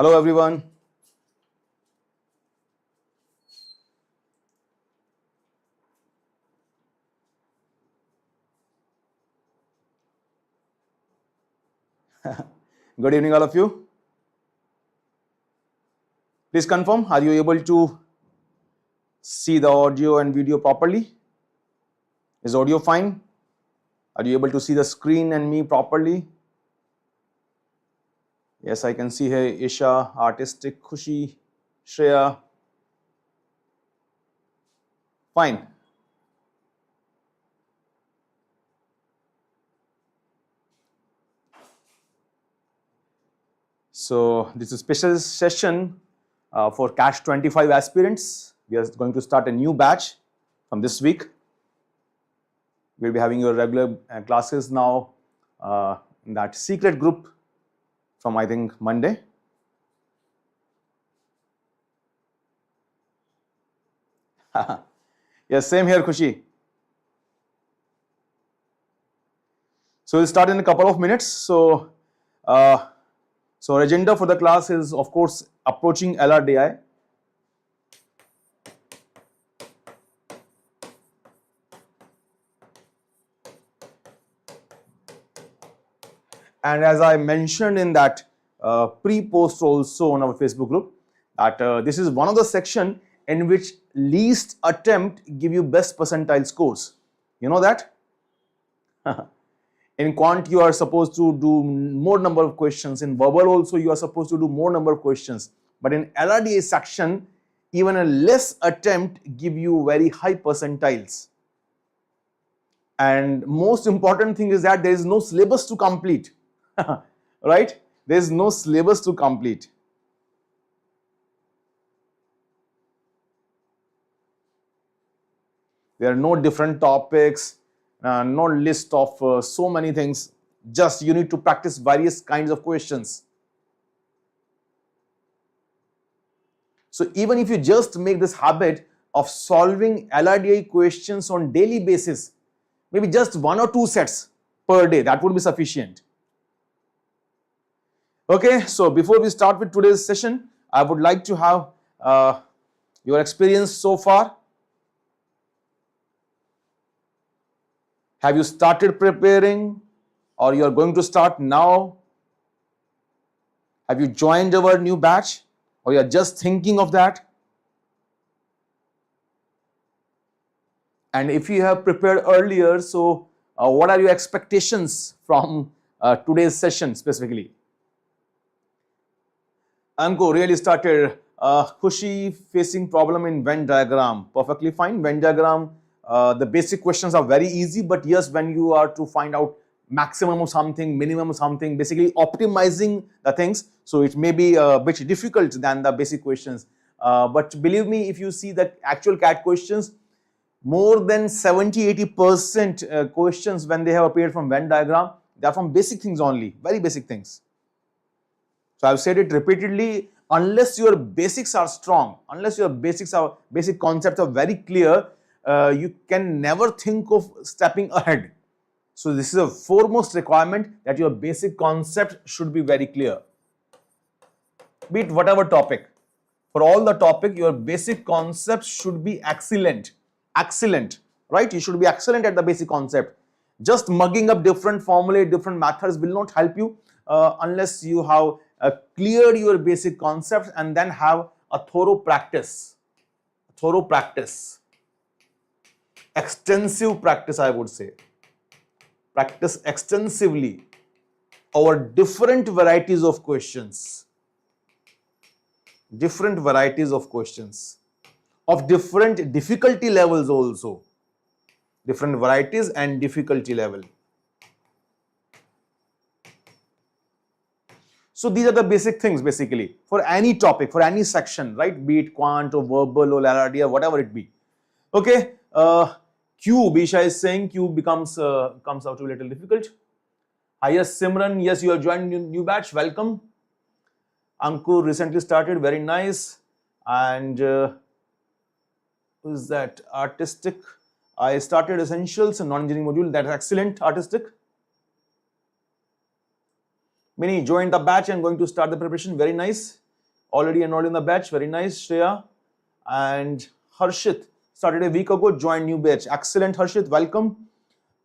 Hello everyone. Good evening all of you. Please confirm, are you able to see the audio and video properly? Is audio fine? Are you able to see the screen and me properly? Yes, I can see here Isha, Artistic, Khushi, Shreya. Fine. So this is a special session for Cash 25 aspirants. We are going to start a new batch from this week. We'll be having your regular classes now in that secret group from I think Monday. Yes, same here, Khushi. So we'll start in a couple of minutes. So our agenda for the class is, of course, approaching LRDI. And as I mentioned in that pre-post also on our Facebook group, that this is one of the section in which least attempt give you best percentile scores. You know that? In quant, you are supposed to do more number of questions. In verbal also, you are supposed to do more number of questions. But in LRDI section, even a less attempt give you very high percentiles. And most important thing is that there is no syllabus to complete. Right? There is no syllabus to complete. There are no different topics. No list of so many things, just you need to practice various kinds of questions. So even if you just make this habit of solving LRDI questions on daily basis, maybe just 1 or 2 sets per day, that would be sufficient. Okay, so before we start with today's session, I would like to have your experience so far. Have you started preparing or you are going to start now? Have you joined our new batch or you are just thinking of that? And if you have prepared earlier, so what are your expectations from today's session specifically? Anko really started. Khushi facing problem in Venn diagram. Perfectly fine. Venn diagram. The basic questions are very easy, but yes, when you are to find out maximum of something, minimum of something, basically optimizing the things, so it may be a bit difficult than the basic questions. But believe me, if you see the actual CAT questions, more than 70-80% questions when they have appeared from Venn diagram, they are from basic things only, very basic things. So I've said it repeatedly, unless your basics are strong, unless your basic concepts are very clear, you can never think of stepping ahead. So this is a foremost requirement that your basic concept should be very clear. Be it whatever topic. For all the topic, your basic concept should be excellent. Excellent, right? You should be excellent at the basic concept. Just mugging up different formulae, different methods will not help you unless you have cleared your basic concepts and then have a thorough practice. Extensive practice, I would say. Practice extensively over different varieties of questions. Different varieties of questions. Of different difficulty levels also. Different varieties and difficulty level. So these are the basic things basically for any topic, for any section, right? Be it quant or verbal or LRDI or whatever it be. Okay. Cube, Isha is saying cube comes out a little difficult. Yes, Simran, yes, you have joined new batch, welcome. Ankur recently started, very nice. And who is that? Artistic. I started essentials and non-engineering module, that's excellent, Artistic. Mini joined the batch and going to start the preparation, very nice. already enrolled in the batch. Very nice, Shreya. And Harshit started a week ago, joined new batch. Excellent, Harshit. Welcome.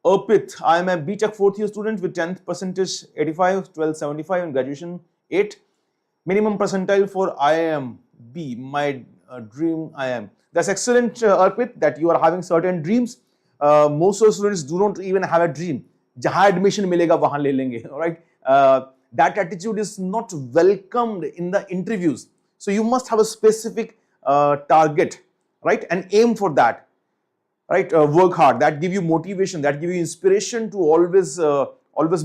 Arpit, I am a BTech 4th year student with 10th percentage 85, 12 75 and graduation 8. Minimum percentile for IIM B, my dream IIM. That's excellent, Arpit, that you are having certain dreams. Most of the students do not even have a dream. Jahan admission milega wahan le lenge, alright? That attitude is not welcomed in the interviews. So you must have a specific target, right? And aim for that, right? Work hard. That give you motivation. That give you inspiration to always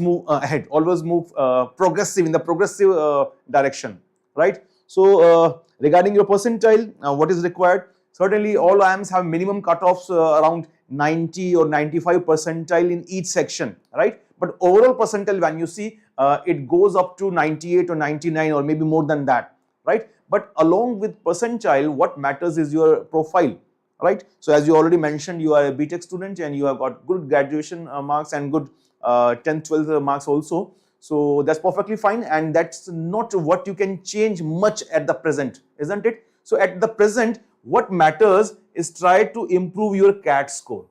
move ahead. Always move progressive in the progressive direction, right? So regarding your percentile, what is required? Certainly, all IIMs have minimum cutoffs around 90 or 95 percentile in each section, right? But overall percentile, when you see, it goes up to 98 or 99 or maybe more than that, right? But along with percentile, what matters is your profile, right? So as you already mentioned, you are a BTech student and you have got good graduation marks and good 10th, 12th marks also. So that's perfectly fine, and that's not what you can change much at the present, isn't it? So at the present, what matters is try to improve your CAT score.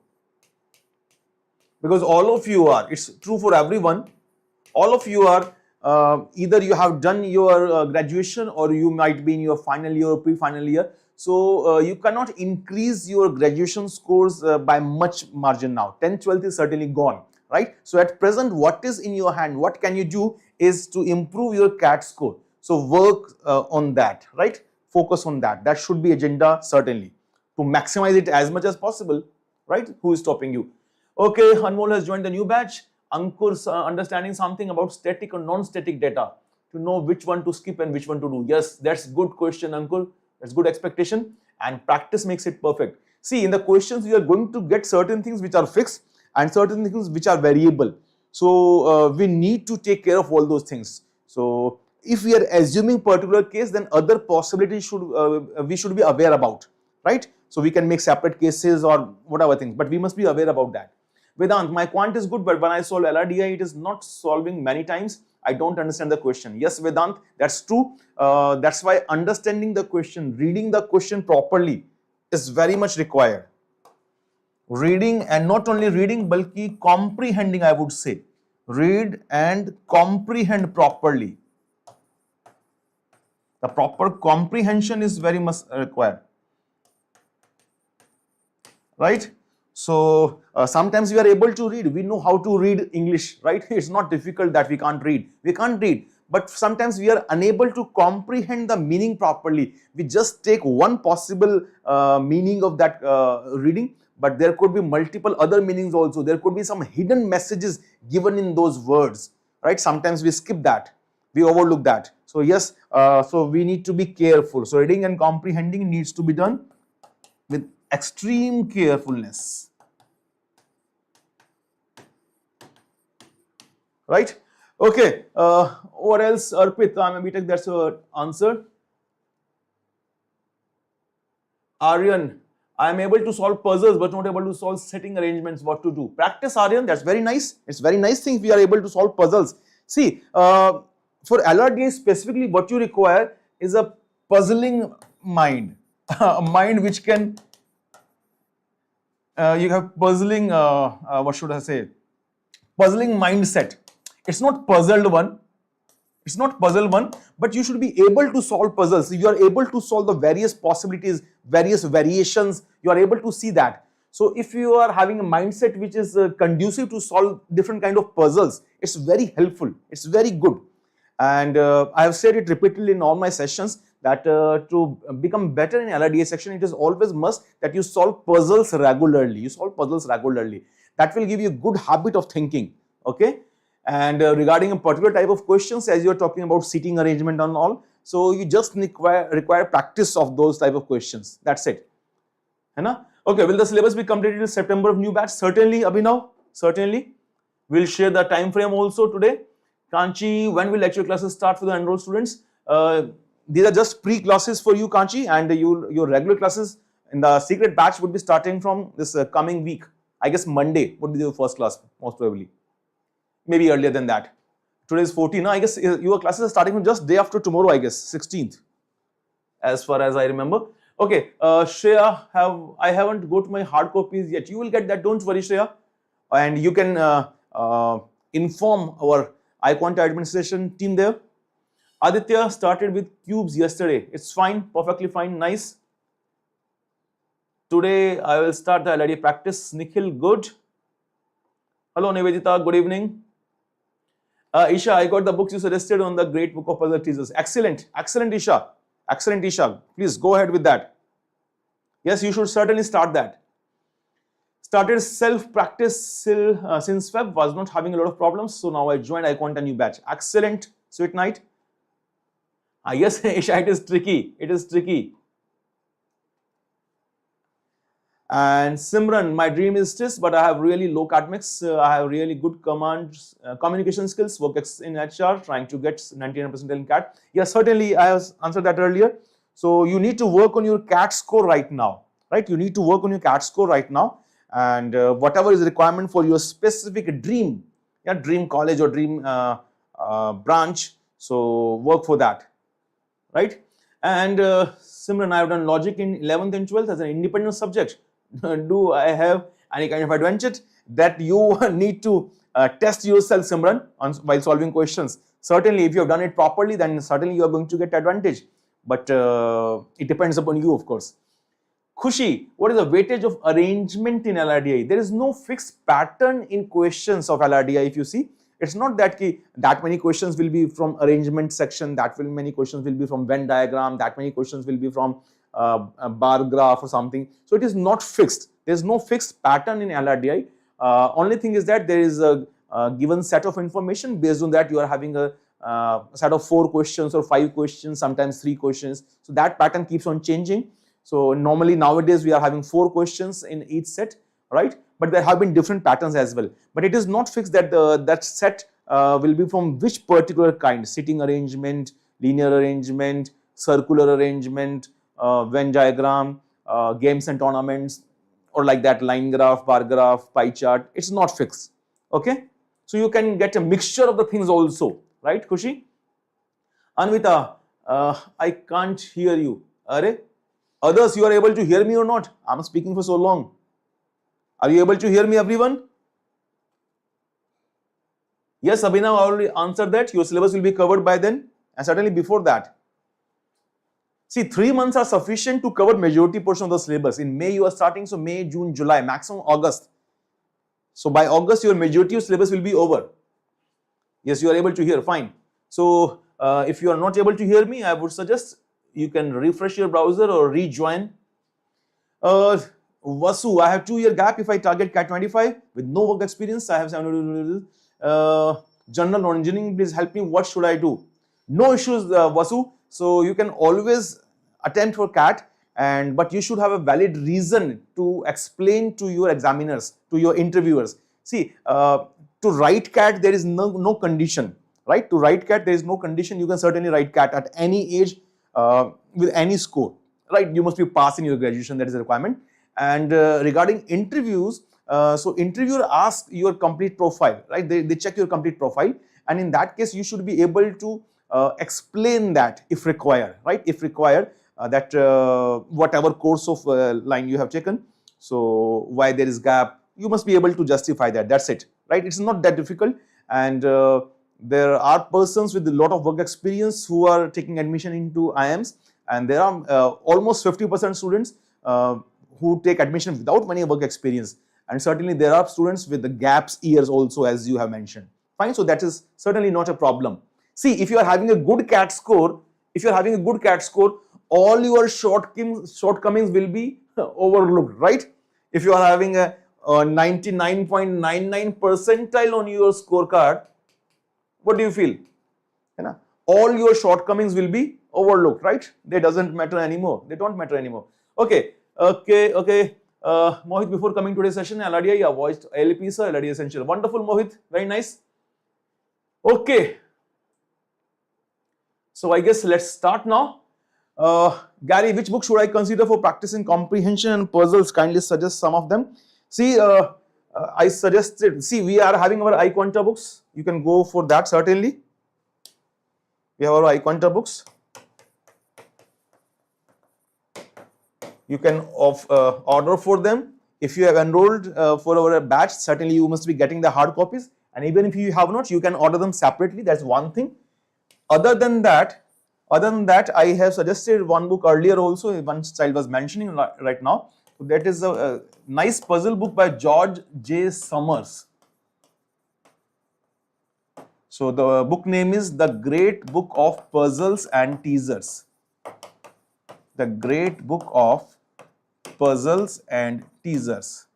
Because all of you are, it's true for everyone, all of you are either you have done your graduation or you might be in your final year or pre-final year. So you cannot increase your graduation scores by much margin now. 10th, 12th is certainly gone, right? So at present, what is in your hand, what can you do is to improve your CAT score. So work on that, right? Focus on that. That should be agenda, certainly, to maximize it as much as possible, right? Who is stopping you? Okay, Anmol has joined the new batch. Ankur's understanding something about static or non-static data to know which one to skip and which one to do. Yes, that's good question, Ankur. That's good expectation, and practice makes it perfect. See, in the questions, you are going to get certain things which are fixed and certain things which are variable. So we need to take care of all those things. So if we are assuming particular case, then other possibilities should we should be aware about, right? So we can make separate cases or whatever things, but we must be aware about that. Vedant, my quant is good, but when I solve LRDI, it is not solving many times. I don't understand the question. Yes, Vedant, that's true. That's why understanding the question, reading the question properly is very much required. Reading, and not only reading, balki comprehending, I would say. Read and comprehend properly. The proper comprehension is very much required, right? So sometimes we are able to read. We know how to read English, right? It's not difficult that we can't read. We can't read, but sometimes we are unable to comprehend the meaning properly. We just take one possible meaning of that reading, but there could be multiple other meanings also. There could be some hidden messages given in those words, right? Sometimes we skip that. We overlook that. So yes, so we need to be careful. So reading and comprehending needs to be done with extreme carefulness. Right? Okay. What else, Arpit? I'm a BTech. That's your answer. Aryan, I am able to solve puzzles, but not able to solve setting arrangements. What to do? Practice, Aryan. That's very nice. It's very nice thing we are able to solve puzzles. See, for LRDI specifically, what you require is a puzzling mind, a mind which can. You have puzzling. What should I say? Puzzling mindset. It's not puzzled one. It's not puzzle one, but you should be able to solve puzzles. You are able to solve the various possibilities, various variations. You are able to see that. So if you are having a mindset which is conducive to solve different kind of puzzles, it's very helpful. It's very good. And I have said it repeatedly in all my sessions that to become better in LRDI section, it is always must that you solve puzzles regularly. You solve puzzles regularly. That will give you a good habit of thinking. Okay. And regarding a particular type of questions, as you are talking about seating arrangement and all, so you just require practice of those type of questions. That's it. Hai? Okay, will the syllabus be completed in September of new batch? Certainly, Abhinav. Certainly. We'll share the time frame also today. Kanchi, when will lecture classes start for the enrolled students? These are just pre-classes for you, Kanchi, and your regular classes in the secret batch would be starting from this coming week. I guess Monday would be the first class, most probably. Maybe earlier than that. Today is 14. I guess your classes are starting from just day after tomorrow, I guess, 16th. as far as I remember. Okay, Shreya, I haven't got my hard copies yet. You will get that, don't worry, Shreya. And you can inform our iQuanta administration team there. Aditya started with cubes yesterday. It's fine, perfectly fine, nice. Today I will start the LRDI practice. Nikhil, good. Hello Nivedita, good evening. Isha, I got the books you suggested on the Great Book of Puzzle Teasers. Excellent, excellent Isha, excellent Isha. Please go ahead with that. Yes, you should certainly start that. Started self-practice since Feb, was not having a lot of problems. So now I joined iQuanta new batch. Excellent, sweet night. Yes, Isha, it is tricky. It is tricky. And Simran, my dream is this, but I have really low academics. I have really good communication skills, work in HR, trying to get 99% in CAT. Yes, certainly I have answered that earlier. So you need to work on your CAT score right now, right? You need to work on your CAT score right now, and whatever is the requirement for your specific dream, dream college or dream branch. So work for that, right? And Simran, I have done logic in 11th and 12th as an independent subject. Do I have any kind of advantage? That you need to test yourself, Simran, while solving questions. Certainly, if you have done it properly, then certainly you are going to get advantage. But it depends upon you, of course. Khushi, what is the weightage of arrangement in LRDI? There is no fixed pattern in questions of LRDI. If you see, it's not that that many questions will be from arrangement section, many questions will be from Venn diagram, that many questions will be from a bar graph or something. So it is not fixed. There is no fixed pattern in LRDI. Only thing is that there is a given set of information. Based on that, you are having a set of 4 questions or 5 questions, sometimes 3 questions. So that pattern keeps on changing. So normally nowadays we are having 4 questions in each set, right? But there have been different patterns as well. But it is not fixed that that set will be from which particular kind: sitting arrangement, linear arrangement, circular arrangement, Venn diagram, games and tournaments, or like that, line graph, bar graph, pie chart. It's not fixed. Okay, so you can get a mixture of the things also, right, Khushi? Anvita, I can't hear you. Are others, you are able to hear me or not? I'm speaking for so long. Are you able to hear me, everyone? Yes, Abhinav, I already answered that. Your syllabus will be covered by then, and certainly before that. See, 3 months are sufficient to cover majority portion of the syllabus. In May, you are starting, so May, June, July, maximum August. So by August, your majority of syllabus will be over. Yes, you are able to hear, fine. So if you are not able to hear me, I would suggest you can refresh your browser or rejoin. Vasu, I have 2-year gap if I target CAT 25 with no work experience. I have 7. General non-engineering, please help me. What should I do? No issues, Vasu. So you can always attempt for CAT, but you should have a valid reason to explain to your examiners, to your interviewers. See, to write CAT, there is no condition, right? To write CAT, there is no condition. You can certainly write CAT at any age with any score, right? You must be passing your graduation, that is a requirement. And regarding interviews, so interviewer asks your complete profile, right? They check your complete profile, and in that case, you should be able to explain that if required, right? If required, that whatever course of line you have taken, so why there is gap, you must be able to justify that. That's it, right? It's not that difficult, and there are persons with a lot of work experience who are taking admission into IIMs, and there are almost 50% students who take admission without many work experience, and certainly there are students with the gaps years also, as you have mentioned. Fine, so that is certainly not a problem. See, if you are having a good CAT score, all your shortcomings will be overlooked, right? If you are having a 99.99 percentile on your scorecard, what do you feel? All your shortcomings will be overlooked, right? They doesn't matter anymore. They don't matter anymore. Okay. Mohit, before coming to today's session, LRDI, I watched LP, sir, LRDI Essential. Wonderful, Mohit. Very nice. Okay. So I guess let's start now. Gary, which book should I consider for practicing comprehension and puzzles? Kindly suggest some of them. See, I suggested, see, we are having our iQuanta books. You can go for that, certainly. We have our iQuanta books. You can order for them. If you have enrolled for our batch, certainly you must be getting the hard copies, and even if you have not, you can order them separately. That's one thing. Other than that, I have suggested one book earlier also, one child was mentioning right now. That is a nice puzzle book by George J. Summers. So the book name is The Great Book of Puzzles and Teasers. The Great Book of Puzzles and Teasers.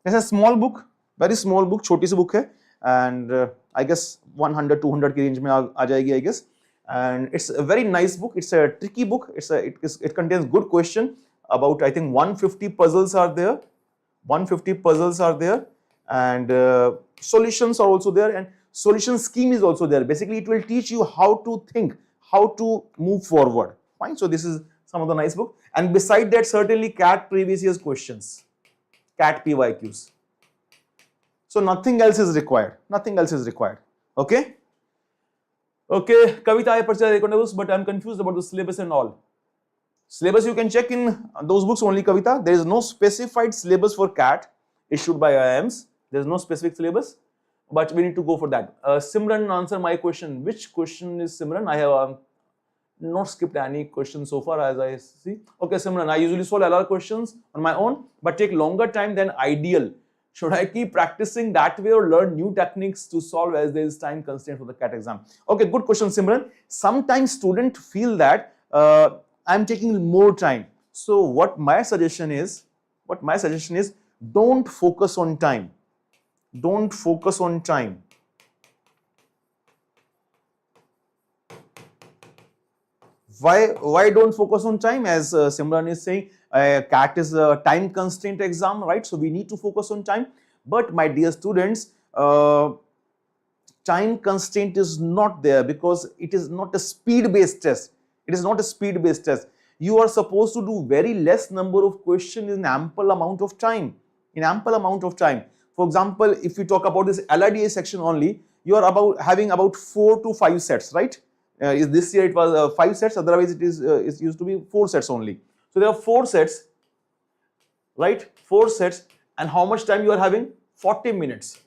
It's a small book, very small book, छोटी सी book है, and I guess 100-200 की range में आ जाएगी, I guess. And it's a very nice book. It's a tricky book. It contains good question about, I think, 150 puzzles are there. 150 puzzles are there, and solutions are also there, and solution scheme is also there. Basically, it will teach you how to think, how to move forward. Fine. So this is some of the nice book. And beside that, certainly CAT previous year's questions, CAT PYQs. So nothing else is required. Nothing else is required. Okay. Okay. Kavita, I purchased recordables, but I'm confused about the syllabus and all. Syllabus you can check in those books only, Kavita. There is no specified syllabus for CAT issued by IIMs. There is no specific syllabus, but we need to go for that. Simran, answer my question. Which question is Simran? I have not skipped any question so far as I see. Okay, Simran, I usually solve LR questions on my own, but take longer time than ideal. Should I keep practicing that way or learn new techniques to solve as there is time constraint for the CAT exam? Okay, good question, Simran. Sometimes students feel that I'm taking more time. So what my suggestion is, don't focus on time. Don't focus on time. Why don't focus on time? As Simran is saying, CAT is a time constraint exam, right? So we need to focus on time. But my dear students, time constraint is not there because it is not a speed-based test. It is not a speed-based test. You are supposed to do very less number of questions in ample amount of time. For example, if you talk about this LRDI section only, you are having about 4 to 5 sets, right? This year it was 5 sets, otherwise it used to be 4 sets only. So there are 4 sets, right? 4 sets, and how much time you are having? 40 minutes,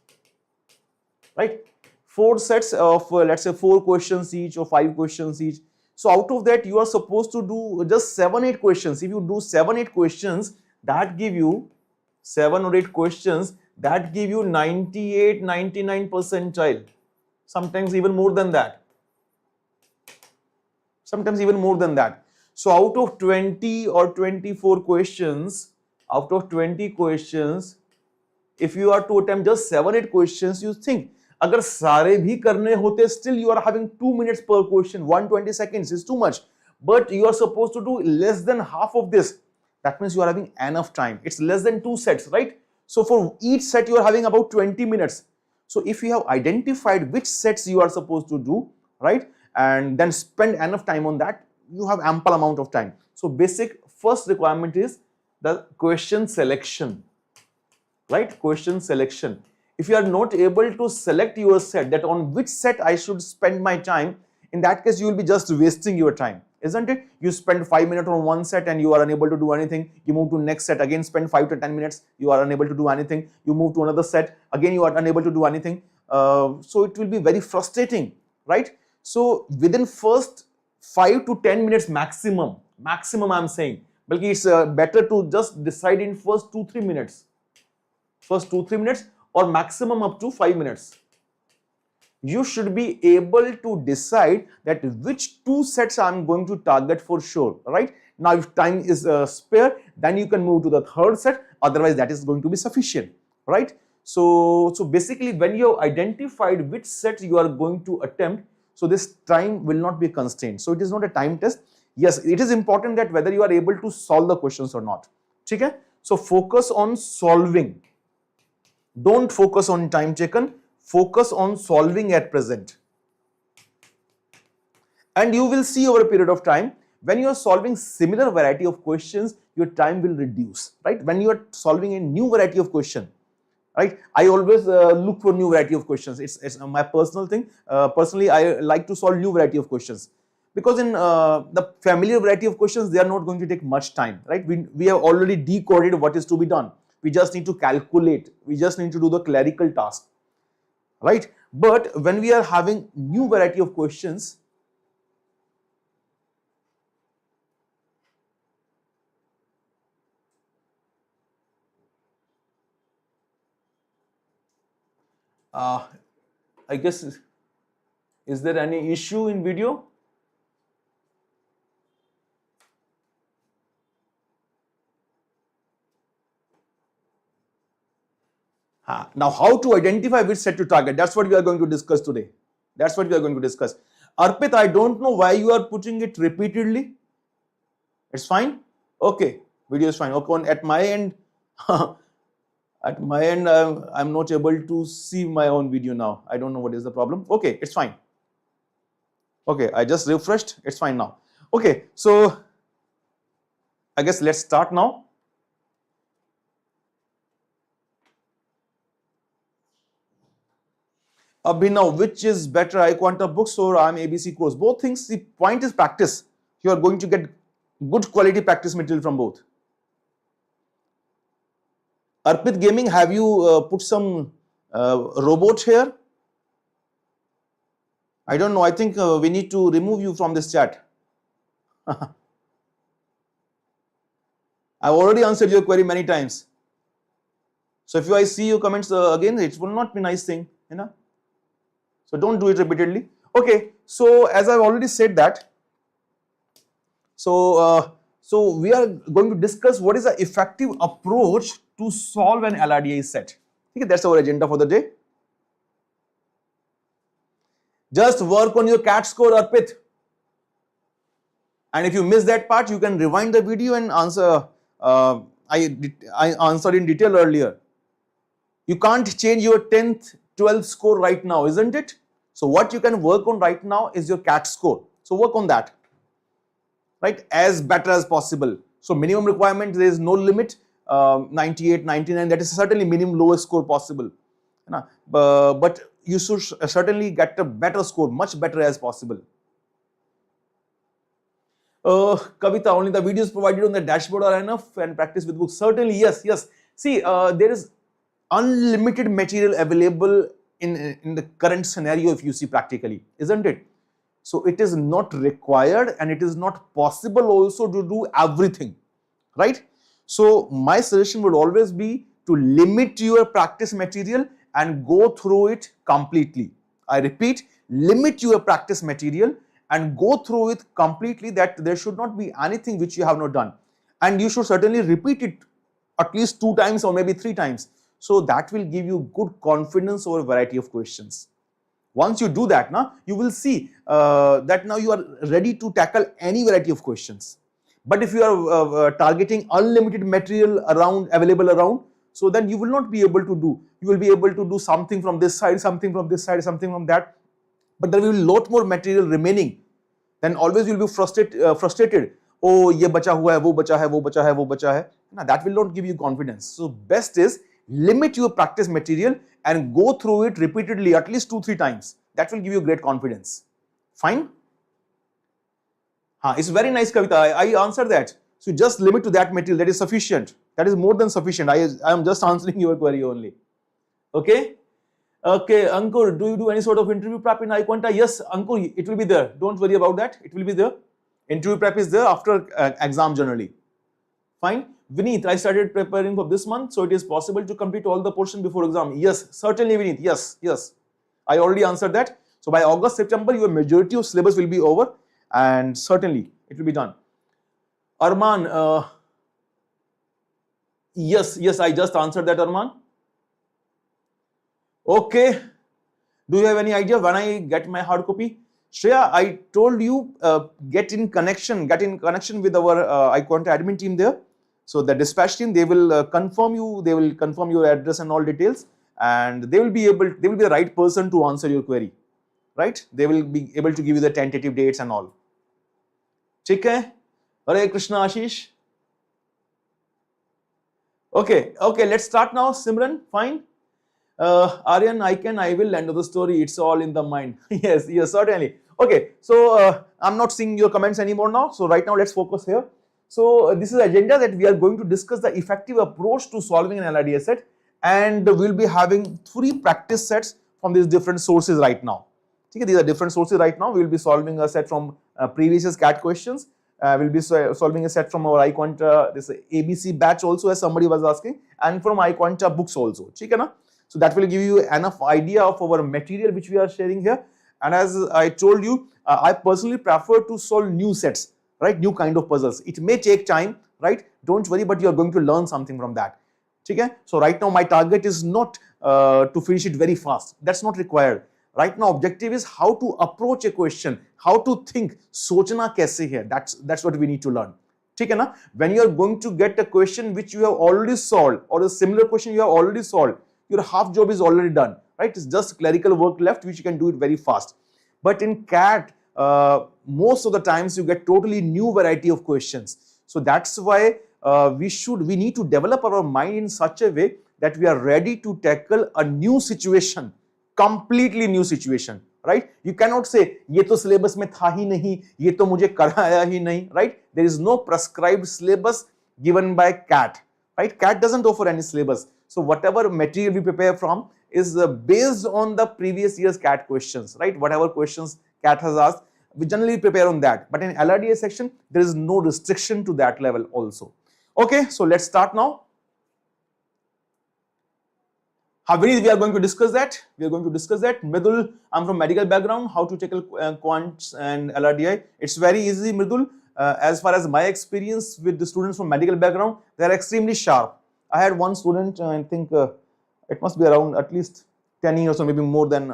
right? 4 sets of let's say 4 questions each or 5 questions each. So out of that, you are supposed to do just 7-8 questions. If you do 7-8 questions, that give you 7 or 8 questions, that give you 98-99 percentile. Sometimes even more than that. So out of 20 or 24 questions, out of 20 questions, if you are to attempt just 7-8 questions, you think, agar sare bhi karne hote, still you are having 2 minutes per question, 120 seconds is too much. But you are supposed to do less than half of this. That means you are having enough time. It's less than 2 sets, right? So for each set, you are having about 20 minutes. So if you have identified which sets you are supposed to do, right, and then spend enough time on that, you have ample amount of time. So basic first requirement is the question selection, right? Question selection. If you are not able to select your set, that on which set I should spend my time, in that case you will be just wasting your time, isn't it? You spend 5 minutes on one set and you are unable to do anything. You move to next set, again spend 5 to 10 minutes, you are unable to do anything. You move to another set, again you are unable to do anything. So it will be very frustrating, right? So within first 5 to 10 minutes maximum I'm saying, but it's better to just decide in first 2-3 minutes. Or maximum up to 5 minutes. You should be able to decide that which 2 sets I'm going to target for sure, right? Now, if time is spare, then you can move to the 3rd set. Otherwise, that is going to be sufficient, right? So basically, when you have identified which set you are going to attempt, so this time will not be constrained. So it is not a time test. Yes, it is important that whether you are able to solve the questions or not. Okay? So focus on solving. Don't focus on time taken, focus on solving at present. And you will see over a period of time, when you are solving similar variety of questions, your time will reduce, right? When you are solving a new variety of question, right? I always look for new variety of questions. It's my personal thing. Personally, I like to solve new variety of questions. because in the familiar variety of questions, they are not going to take much time, right? We have already decoded what is to be done. We just need to calculate. We just need to do the clerical task, right? But when we are having new variety of questions, I guess, is there any issue in video? Now, how to identify which set to target? That's what we are going to discuss today. That's what we are going to discuss. Arpit, I don't know why you are putting it repeatedly. It's fine. Okay, video is fine. Okay, at my end, at my end, I'm not able to see my own video now. I don't know what is the problem. Okay, it's fine. Okay, I just refreshed. It's fine now. Okay, so I guess let's start now. Abhinav, which is better, iQuanta books or ABC course? Both things. The point is practice. You are going to get good quality practice material from both. Arpit Gaming, have you put some robot here? I don't know. I think we need to remove you from this chat. I've already answered your query many times. So if I see your comments again, it will not be a nice thing, you know. So don't do it repeatedly. Okay, so as I've already said that, so we are going to discuss what is the effective approach to solve an LRDI set. Okay, that's our agenda for the day. Just work on your CAT score, Arpit. And if you miss that part, you can rewind the video and answer. I answered in detail earlier. You can't change your 10th, 12th score right now, isn't it? So what you can work on right now is your CAT score. So work on that, right, as better as possible. So minimum requirement, there is no limit, 98, 99, that is certainly minimum lowest score possible. But you should certainly get a better score, much better as possible. Kavita, only the videos provided on the dashboard are enough and practice with books? Certainly, yes, yes. See, there is unlimited material available in the current scenario if you see practically, isn't it? So it is not required and it is not possible also to do everything, right? So my suggestion would always be to limit your practice material and go through it completely. I repeat, limit your practice material and go through it completely, that there should not be anything which you have not done. And you should certainly repeat it at least 2 times or maybe 3 times. So that will give you good confidence over a variety of questions. Once you do that, you will see that now you are ready to tackle any variety of questions. But if you are targeting unlimited material available around, so then you will not be able to do. You will be able to do something from this side, something from this side, something from that. But there will be a lot more material remaining. Then always you will be frustrated. Oh, ye bacha hua hai, wo bacha hai, wo bacha hai, wo bacha hai. Now, that will not give you confidence. So best is limit your practice material and go through it repeatedly, at least 2-3 times. That will give you great confidence. Fine? It's very nice, Kavita. I answered that. So just limit to that material. That is sufficient. That is more than sufficient. I am just answering your query only. Okay? Okay, Ankur, do you do any sort of interview prep in iQuanta? Yes, Ankur, it will be there. Don't worry about that. It will be there. Interview prep is there after exam generally. Fine. Vineet, I started preparing for this month, so it is possible to complete all the portion before exam. Yes, certainly, Vineet. Yes, yes. I already answered that. So by August, September, your majority of syllabus will be over, and certainly it will be done. Arman, yes, I just answered that, Arman. Okay. Do you have any idea when I get my hard copy? Shreya, I told you get in connection with our iQuanta admin team there. So the dispatch team, they will confirm you, they will confirm your address and all details, and they will be the right person to answer your query, right? They will be able to give you the tentative dates and all. ठीक है? Hare Krishna, Ashish. Okay, let's start now. Simran, fine. Aryan, I will end of the story. It's all in the mind. Yes, certainly. Okay, so I'm not seeing your comments anymore now. So right now let's focus here. So this is agenda that we are going to discuss the effective approach to solving an LRDI set, and we'll be having 3 practice sets from these different sources right now. Okay, these are different sources right now. We will be solving a set from previous year's CAT questions. We'll be solving a set from our iQuanta, this ABC batch also, as somebody was asking, and from iQuanta books also. Okay, na? So that will give you enough idea of our material which we are sharing here. And as I told you, I personally prefer to solve new sets, right? New kind of puzzles. It may take time, right? Don't worry, but you are going to learn something from that. Okay? So right now my target is not to finish it very fast. That's not required. Right now objective is how to approach a question, how to think, sochna kaise hai. That's what we need to learn. Okay, na? When you are going to get a question which you have already solved, or a similar question you have already solved, your half job is already done, right? It's just clerical work left which you can do it very fast. But in CAT, most of the times you get totally new variety of questions. So that's why we need to develop our mind in such a way that we are ready to tackle a new situation, completely new situation, right? You cannot say, ye to syllabus mein tha hi nahi, ye to mujhe karaya hi nahi, right? There is no prescribed syllabus given by CAT, right? CAT doesn't offer any syllabus. So whatever material we prepare from is based on the previous year's CAT questions, right? Whatever questions CAT has asked, we generally prepare on that. But in LRDI section, there is no restriction to that level also. Okay, so let's start now. How we are going to discuss that? We are going to discuss that. Mridul, I'm from medical background. How to tackle quants and LRDI? It's very easy, Mridul. As far as my experience with the students from medical background, they are extremely sharp. I had one student, I think it must be around at least 10 years or maybe more than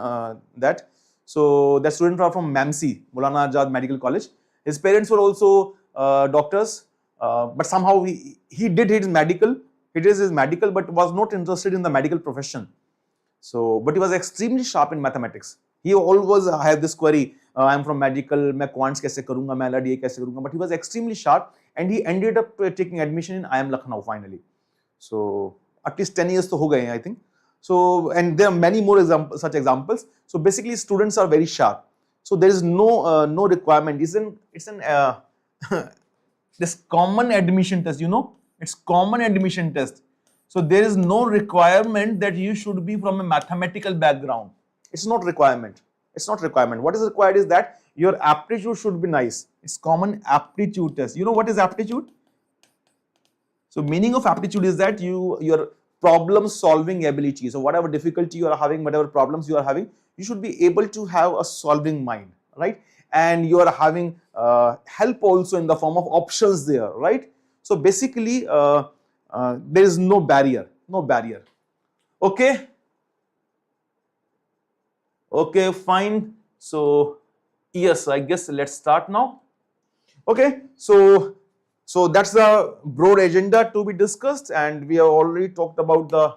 that. So that student was from MAMC, Maulana Azad Medical College. His parents were also doctors, but somehow he did his medical. He did his medical, but was not interested in the medical profession. So, but he was extremely sharp in mathematics. He always had this query, I am from medical, मैं quants कैसे करूँगा, मैं LRDI कैसे करूँगा. But he was extremely sharp, and he ended up taking admission in IIM Lucknow finally. So at least 10 years to ho gaye, I think. So, and there are many more such examples. So basically students are very sharp. So there is no requirement. It's an this common admission test, you know, it's common admission test. So there is no requirement that you should be from a mathematical background. It's not requirement. It's not requirement. What is required is that your aptitude should be nice. It's common aptitude test. You know what is aptitude? So meaning of aptitude is that your problem solving ability. So whatever difficulty you are having, whatever problems you are having, you should be able to have a solving mind, right? And you are having help also in the form of options there, right? So basically there is no barrier, no barrier. Okay. Okay, fine. So yes, I guess let's start now. Okay, so that's the broad agenda to be discussed, and we have already talked about the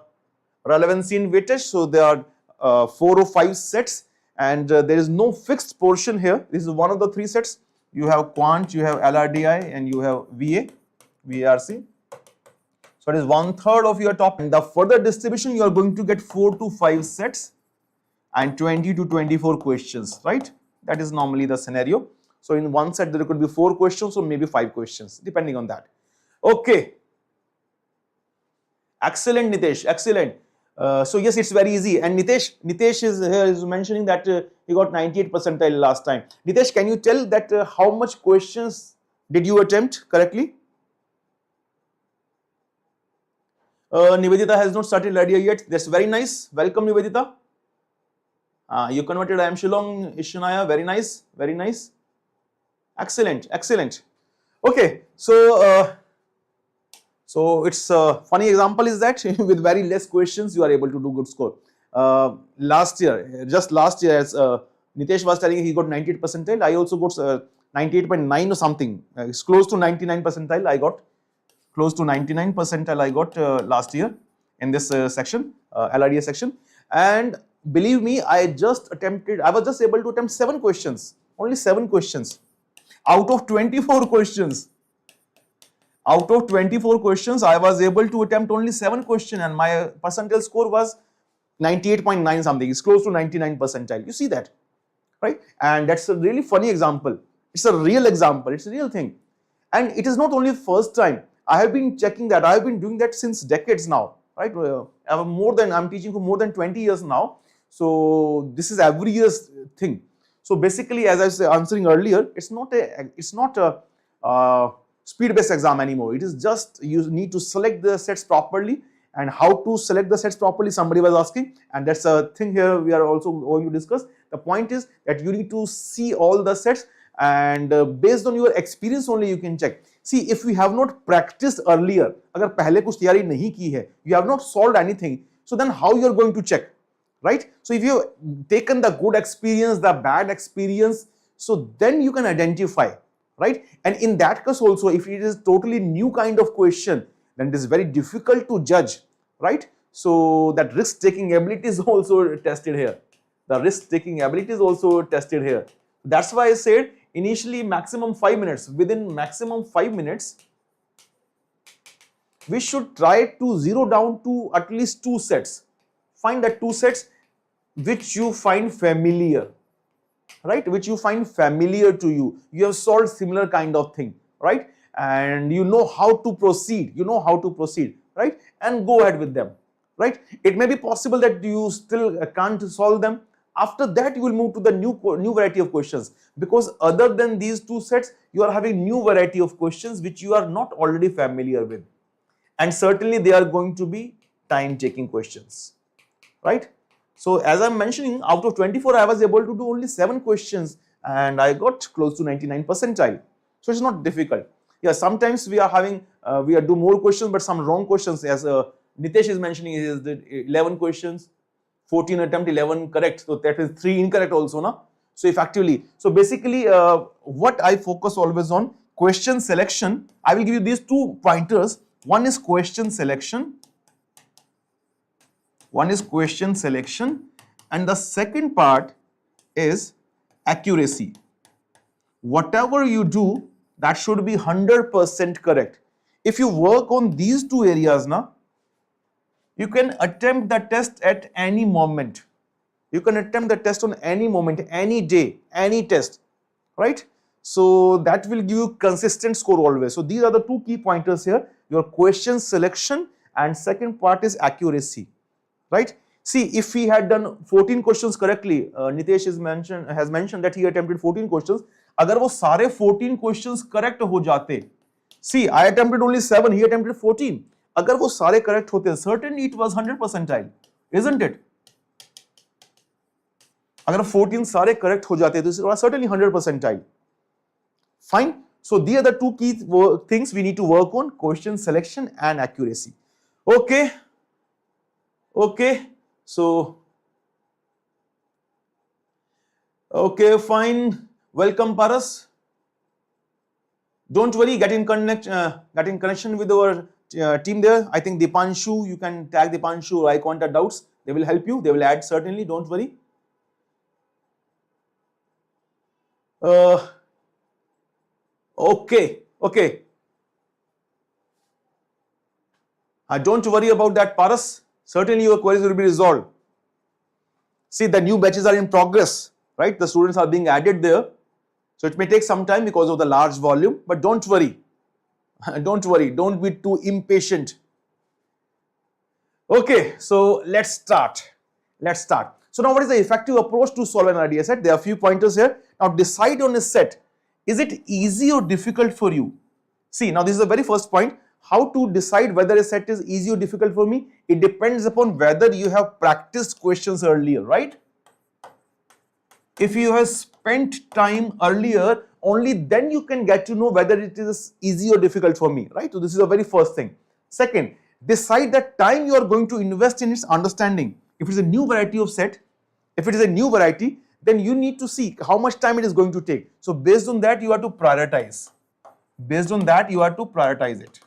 relevancy in weightage. So there are 4 or 5 sets, and there is no fixed portion here. This is one of the 3 sets. You have quant, you have LRDI, and you have VARC. So it is 1/3 of your top. In the further distribution, you are going to get 4 to 5 sets and 20 to 24 questions, right? That is normally the scenario. So in one set there could be 4 questions or maybe 5 questions, depending on that. Okay. Excellent, Nitesh. Excellent. So yes, it's very easy. And Nitesh is here is mentioning that he got 98 percentile last time. Nitesh, can you tell that how much questions did you attempt correctly? Nivedita has not started LRDI yet. That's very nice. Welcome, Nivedita. You converted I am Shillong, Ishanaya. Very nice. Very nice. Excellent, excellent. Okay, so it's a funny example is that with very less questions you are able to do good score. Last year, just last year, as Nitesh was telling, he got 98 percentile. I also got 98.9 or something. It's close to 99 percentile. I got close to 99 percentile. I got last year in this section, LRDI section, and believe me, I was just able to attempt 7 questions, only 7 questions. Out of 24 questions, out of 24 questions, I was able to attempt only 7 questions, and my percentile score was 98.9 something. It's close to 99 percentile. You see that? right? And that's a really funny example. It's a real example. It's a real thing. And it is not only the first time. I have been checking that. I have been doing that since decades now, right? I'm teaching for more than 20 years now. So this is every year's thing. So basically, as I was answering earlier, it's not a speed-based exam anymore. It is just you need to select the sets properly. And how to select the sets properly, somebody was asking, and that's a thing here we are also going to discuss. The point is that you need to see all the sets, and based on your experience only you can check. See, if we have not practiced earlier, agar pehle kuch tayari nahi ki hai, you have not solved anything, so then how you are going to check, right? So if you have taken the good experience, the bad experience, so then you can identify, right? And in that case also, if it is totally new kind of question, then it is very difficult to judge, right? So that risk-taking ability is also tested here. The risk-taking ability is also tested here. That's why I said initially maximum 5 minutes. Within maximum 5 minutes, we should try to zero down to at least 2 sets. Find that 2 sets which you find familiar, right? Which you find familiar to you. You have solved similar kind of thing, right? And you know how to proceed, right? And go ahead with them, right? It may be possible that you still can't solve them. After that, you will move to the new variety of questions, because other than these 2 sets, you are having new variety of questions which you are not already familiar with. And certainly they are going to be time-taking questions, right? So as I'm mentioning, out of 24, I was able to do only 7 questions and I got close to 99 percentile. So it's not difficult. Yeah, sometimes we are having, we do more questions, but some wrong questions, as Nitesh is mentioning, is the 11 questions, 14 attempt, 11 correct. So that is 3 incorrect also, na? So effectively, so basically what I focus always on, question selection. I will give you these 2 pointers. One is question selection. And the second part is accuracy. Whatever you do, that should be 100% correct. If you work on these 2 areas, you can attempt the test at any moment. You can attempt the test on any moment, any day, any test, right? So that will give you consistent score always. So these are the 2 key pointers here, your question selection, and second part is accuracy, right? See, if he had done 14 questions correctly, Nitesh has mentioned that he attempted 14 questions. अगर वो सारे 14 questions correct हो जाते, see, I attempted only 7, he attempted 14. अगर वो सारे correct होते, certainly it was 100 percentile, isn't it? अगर 14 सारे correct हो जाते, तो it was certainly 100 percentile. Fine. So these are the 2 key things we need to work on: question selection and accuracy. Okay. So, okay, fine. Welcome, Paras. Don't worry, get in connection with our team there. I think Dipanshu, you can tag Dipanshu or iQuanta doubts. They will help you. They will add certainly. Don't worry. Okay. Don't worry about that, Paras. Certainly your queries will be resolved. See, the new batches are in progress, right? The students are being added there. So it may take some time because of the large volume, but don't worry. Don't be too impatient. Okay, so let's start. So now what is the effective approach to solve an LRDI set? There are a few pointers here. Now decide on a set. Is it easy or difficult for you? See, now this is the very first point. How to decide whether a set is easy or difficult for me? It depends upon whether you have practiced questions earlier, right? If you have spent time earlier, only then you can get to know whether it is easy or difficult for me, right? So this is the very first thing. Second, decide the time you are going to invest in its understanding. If it is a new variety of set, then you need to see how much time it is going to take. So based on that, you have to prioritize. It.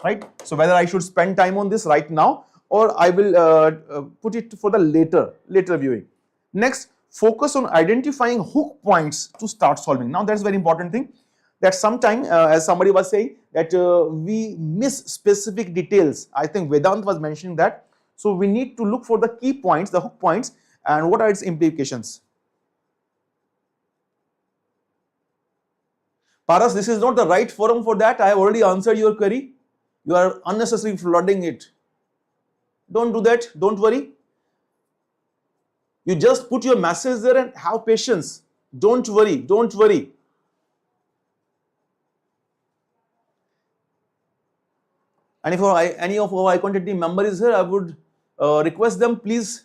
Right? So whether I should spend time on this right now, or I will put it for the later viewing. Next, focus on identifying hook points to start solving. Now that's a very important thing, that sometimes, as somebody was saying, that we miss specific details. I think Vedant was mentioning that. So we need to look for the key points, the hook points, and what are its implications. Paras, this is not the right forum for that. I have already answered your query. You are unnecessarily flooding it. Don't do that. Don't worry. You just put your message there and have patience. Don't worry. Don't worry. And if any of our iQuanta team member is here, I would request them, please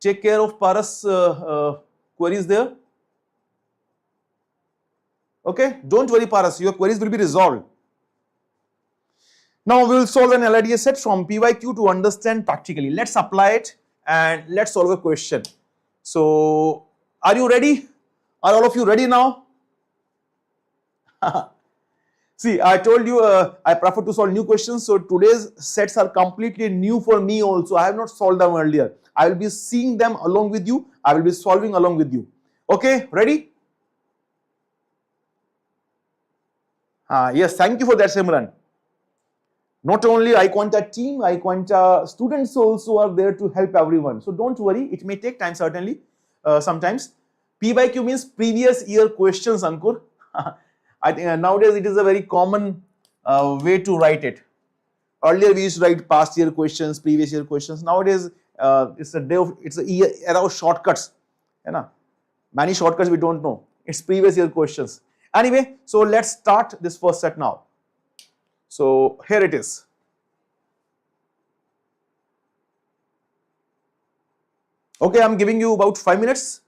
take care of Paras queries there. Okay, don't worry, Paras, your queries will be resolved. Now we will solve an LRDI set from PYQ to understand practically. Let's apply it and let's solve a question. So, are you ready? Are all of you ready now? See, I told you I prefer to solve new questions. So today's sets are completely new for me also. I have not solved them earlier. I will be seeing them along with you. I will be solving along with you. Okay, ready? Yes, thank you for that, Simran. Not only iQuanta team, iQuanta students also are there to help everyone. So don't worry, it may take time certainly, sometimes. PYQ means previous year questions, Ankur. I think nowadays it is a very common way to write it. Earlier we used to write past year questions, previous year questions. Nowadays it's a era of shortcuts. You know? Many shortcuts we don't know. It's previous year questions. Anyway, so let's start this first set now. So here it is. Okay, I'm giving you about 5 minutes.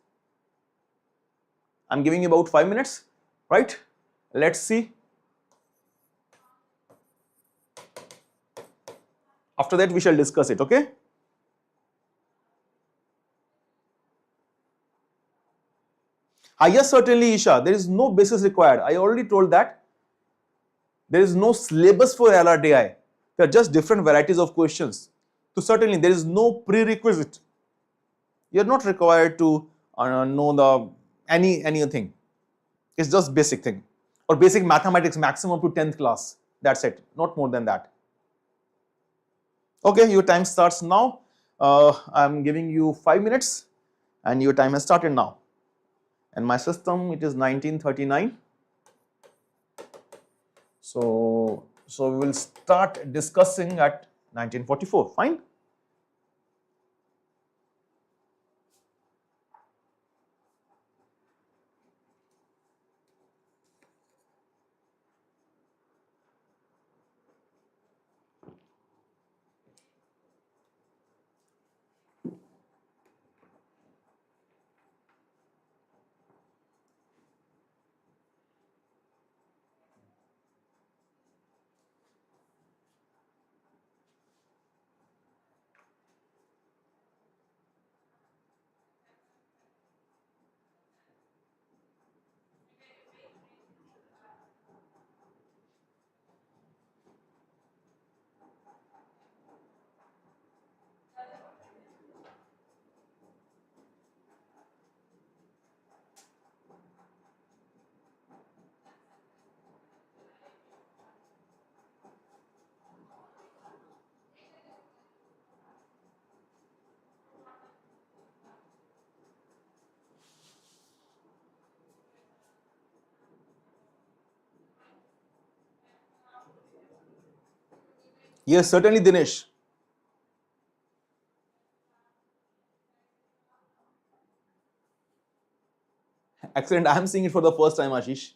I'm giving you about 5 minutes, right? Let's see. After that, we shall discuss it, okay? Yes, certainly, Isha. There is no basis required. I already told that. There is no syllabus for LRDI. There are just different varieties of questions. So certainly, there is no prerequisite. You are not required to know anything. It's just basic thing. Or basic mathematics maximum to 10th class. That's it. Not more than that. Okay, your time starts now. I'm giving you 5 minutes and your time has started now. And my system, it is 1939. So we will start discussing at 1944. Fine. Yes, certainly, Dinesh. Excellent. I am seeing it for the first time, Ashish.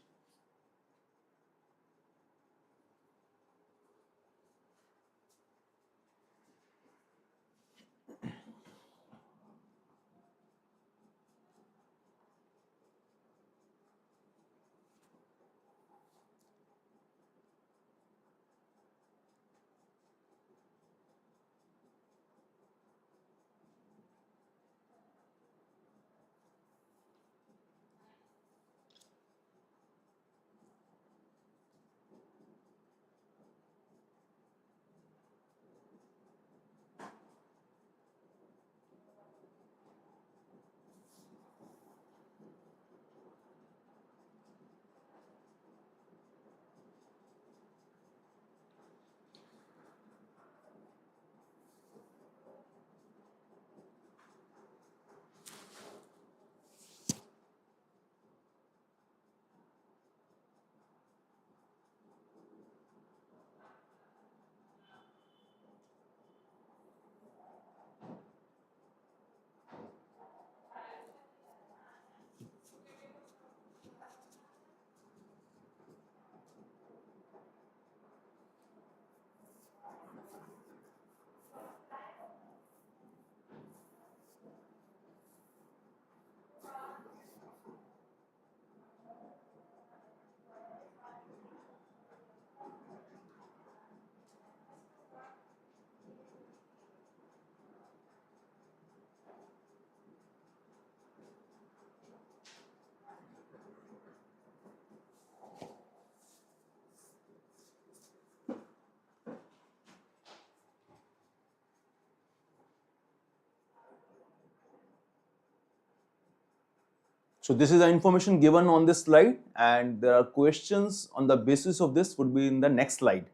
So this is the information given on this slide, and there are questions on the basis of this would be in the next slide.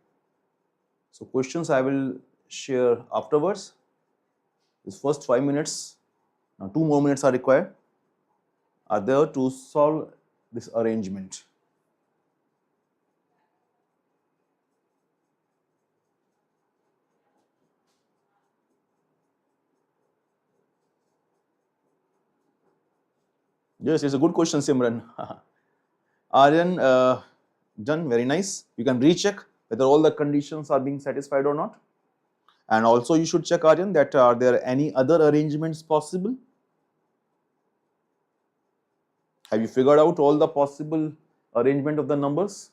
So questions I will share afterwards. This first 5 minutes, now 2 more minutes are required, are there to solve this arrangement. Yes, it's a good question, Simran. Aryan, done, very nice. You can recheck whether all the conditions are being satisfied or not. And also you should check, Aryan, that are there any other arrangements possible? Have you figured out all the possible arrangement of the numbers?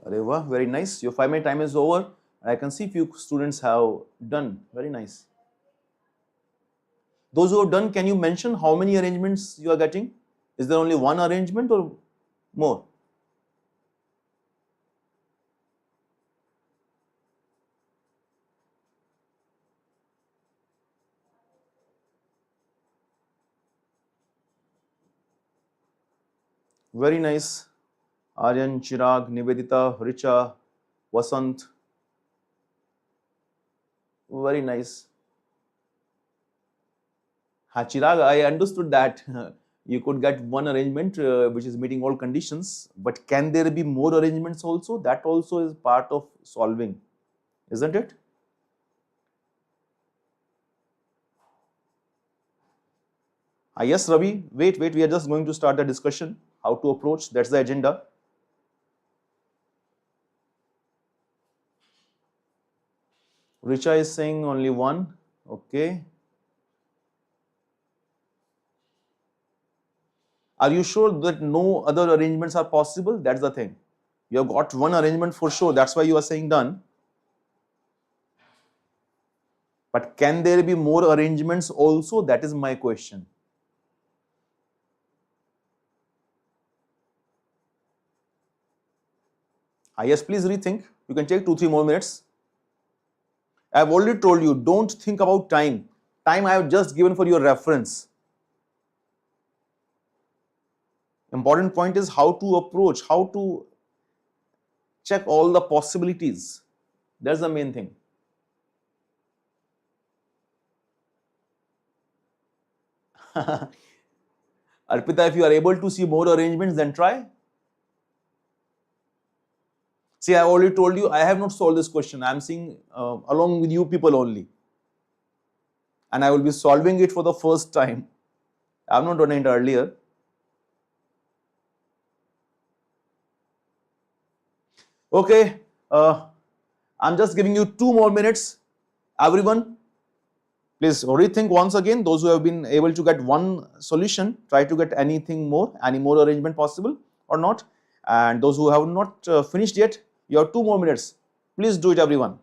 Areva, very nice. Your 5 minute time is over. I can see few students have done. Very nice. Those who have done, can you mention how many arrangements you are getting? Is there only one arrangement or more? Very nice. Aryan, Chirag, Nivedita, Richa, Vasant. Very nice. Chirag, I understood that you could get one arrangement which is meeting all conditions, but can there be more arrangements also? That also is part of solving, isn't it? Yes, Ravi, wait, we are just going to start the discussion, how to approach, that's the agenda. Richa is saying only one, okay. Are you sure that no other arrangements are possible? That's the thing. You have got one arrangement for sure, that's why you are saying done. But can there be more arrangements also? That is my question. Yes, please rethink. You can take 2-3 more minutes. I have already told you, don't think about time. Time I have just given for your reference. Important point is how to approach, how to check all the possibilities. That's the main thing. Arpita, if you are able to see more arrangements, then try. See, I already told you, I have not solved this question. I am seeing along with you people only. And I will be solving it for the first time. I have not done it earlier. Okay, I'm just giving you 2 more minutes. Everyone, please rethink once again. Those who have been able to get one solution, try to get anything more, any more arrangement possible or not. And those who have not finished yet, you have 2 more minutes. Please do it, everyone.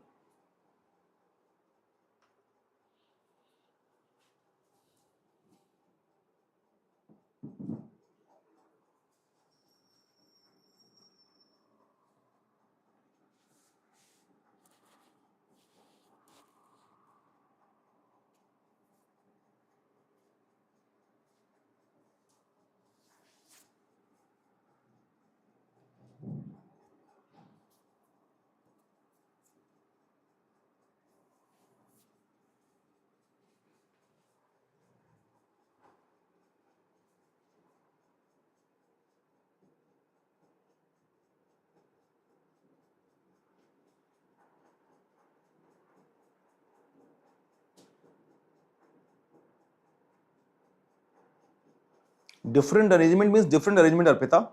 Different arrangement means different arrangement, Arpita.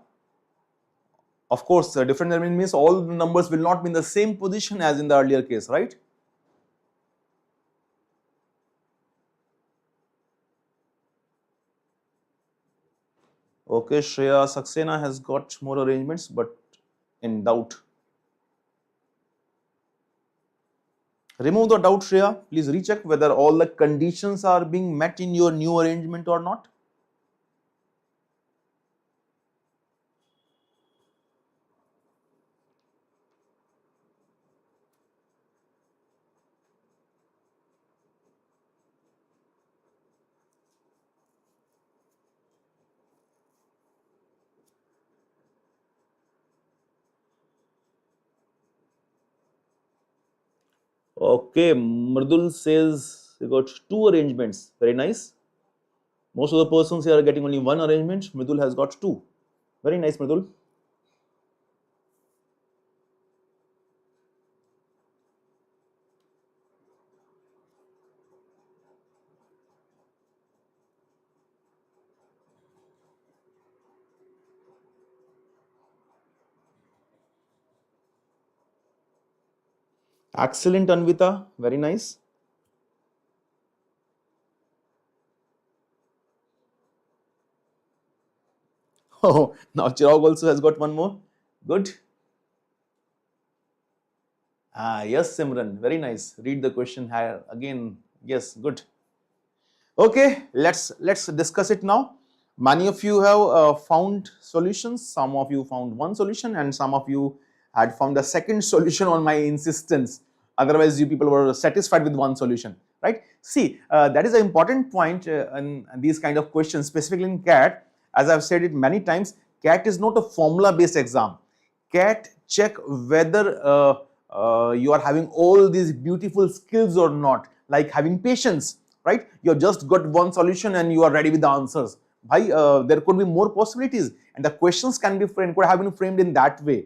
Of course, different arrangement means all the numbers will not be in the same position as in the earlier case, right? Okay, Shreya Saxena has got more arrangements, but in doubt. Remove the doubt, Shreya. Please recheck whether all the conditions are being met in your new arrangement or not. Okay, Mridul says he got two arrangements. Very nice. Most of the persons here are getting only one arrangement. Mridul has got two. Very nice, Mridul. Excellent, Anvita. Very nice. Oh, now Chirag also has got one more. Good. Ah, yes, Simran. Very nice. Read the question here again. Yes, good. Okay, let's discuss it now. Many of you have found solutions. Some of you found one solution, and some of you had found the second solution on my insistence. Otherwise, you people were satisfied with one solution, right? See, that is an important point in these kind of questions, specifically in CAT. As I've said it many times, CAT is not a formula-based exam. CAT check whether you are having all these beautiful skills or not, like having patience, right? You have just got one solution and you are ready with the answers. Bhai, there could be more possibilities, and the questions can be framed, could have been framed in that way,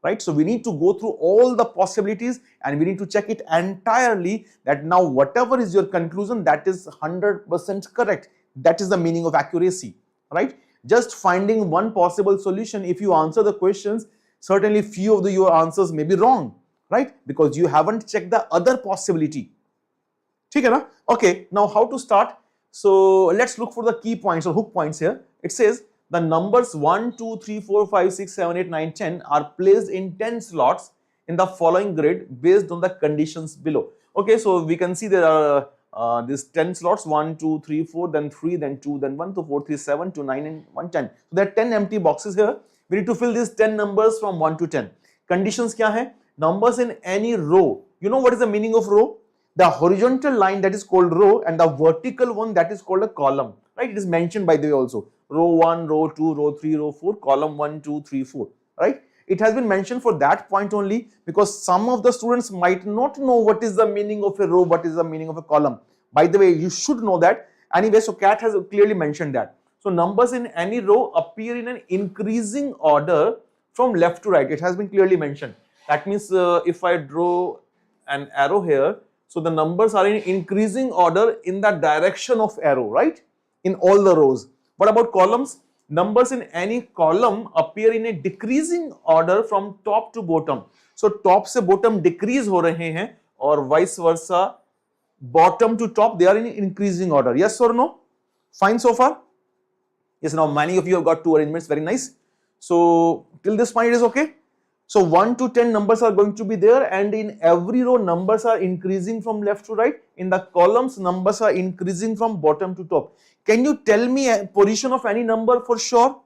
right? So we need to go through all the possibilities and we need to check it entirely, that now whatever is your conclusion, that is 100% correct. That is the meaning of accuracy, right? Just finding one possible solution, if you answer the questions, certainly few of your answers may be wrong, right? Because you haven't checked the other possibility. Okay, now how to start? So let's look for the key points or hook points here. It says the numbers 1, 2, 3, 4, 5, 6, 7, 8, 9, 10 are placed in 10 slots in the following grid based on the conditions below. Okay, so we can see there are these 10 slots, 1, 2, 3, 4, then 3, then 2, then 1, to 4, 3, 7, to 9, and 1, 10. So there are 10 empty boxes here. We need to fill these 10 numbers from 1 to 10. Conditions kya hai? Numbers in any row. You know what is the meaning of row? The horizontal line, that is called row, and the vertical one, that is called a column, right? It is mentioned by the way also. Row 1, row 2, row 3, row 4, column 1, 2, 3, 4, right? It has been mentioned for that point only, because some of the students might not know what is the meaning of a row, what is the meaning of a column. By the way, you should know that. Anyway, so CAT has clearly mentioned that. So numbers in any row appear in an increasing order from left to right. It has been clearly mentioned. That means if I draw an arrow here, so the numbers are in increasing order in the direction of arrow, right? In all the rows. What about columns? Numbers in any column appear in a decreasing order from top to bottom. So top se bottom decrease ho rahe hain, or vice versa, bottom to top, they are in increasing order. Yes or no? Fine so far? Yes, now many of you have got two arrangements. Very nice. So till this point it is okay. So 1 to 10 numbers are going to be there, and in every row numbers are increasing from left to right. In the columns numbers are increasing from bottom to top. Can you tell me a position of any number for sure?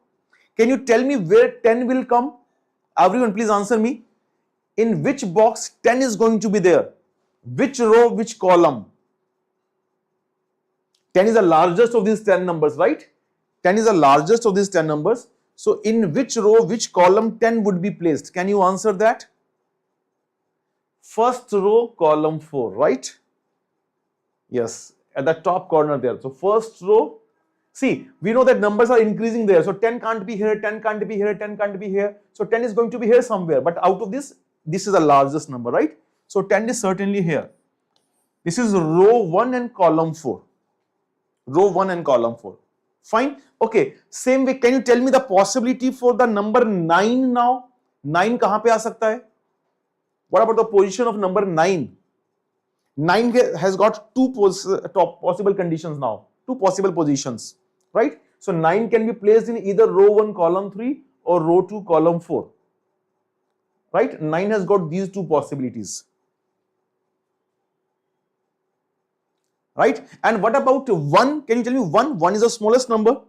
Can you tell me where 10 will come? Everyone please answer me. In which box 10 is going to be there? Which row, which column? 10 is the largest of these 10 numbers, right? 10 is the largest of these 10 numbers. So in which row, which column 10 would be placed? Can you answer that? First row, column 4, right? Yes, at the top corner there. So first row, see, we know that numbers are increasing there. So 10 can't be here, 10 can't be here, 10 can't be here. So 10 is going to be here somewhere. But out of this, this is the largest number, right? So 10 is certainly here. This is row 1 and column 4. Row 1 and column 4. Fine. Okay. Same way, can you tell me the possibility for the number 9 now? 9 कहां पे आ सकता है? What about the position of number 9? 9 has got two possible conditions now, two possible positions, right? So 9 can be placed in either row 1 column 3 or row 2 column 4, right? 9 has got these two possibilities, right? And what about 1? Can you tell me 1? 1 is the smallest number.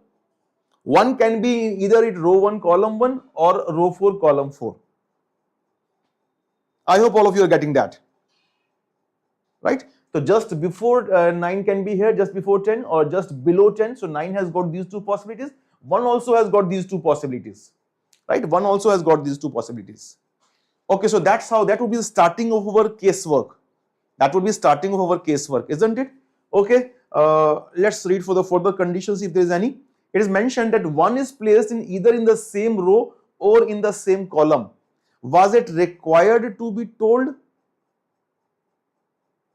1 can be either at row 1 column 1 or row 4 column 4. I hope all of you are getting that, right? So just before 9 can be here, just before 10 or just below 10. So 9 has got these two possibilities. 1 also has got these two possibilities, right? 1 also has got these two possibilities. Okay, so that's how, that would be the starting of our casework. That would be starting of our casework, isn't it? Okay, let's read for the further conditions if there is any. It is mentioned that 1 is placed in either in the same row or in the same column. Was it required to be told?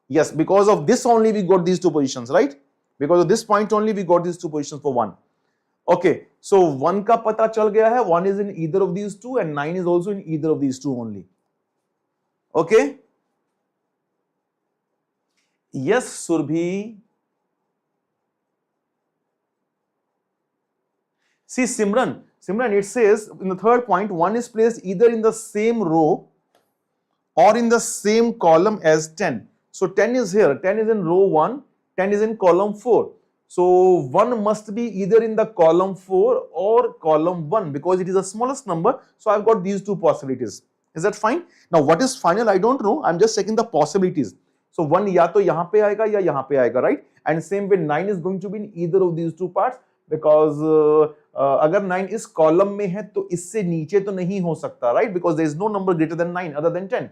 Yes, because of this only we got these two positions, right? Because of this point only we got these two positions for 1. Okay, so 1 ka pata chal gaya hai, 1 is in either of these two and 9 is also in either of these two only. Okay? Yes, Surbhi. See, Simran, it says in the third point, 1 is placed either in the same row or in the same column as 10. So 10 is here, 10 is in row 1, 10 is in column 4. So 1 must be either in the column 4 or column 1 because it is the smallest number. So I've got these two possibilities. Is that fine? Now what is final? I don't know. I'm just checking the possibilities. So 1 ya to yahan pe aayega ya yahan pe aayega, right? And same way 9 is going to be in either of these two parts because अगर 9 इस column में है तो इससे नीचे तो नहीं हो सकता, right? Because there is no number greater than 9 other than 10.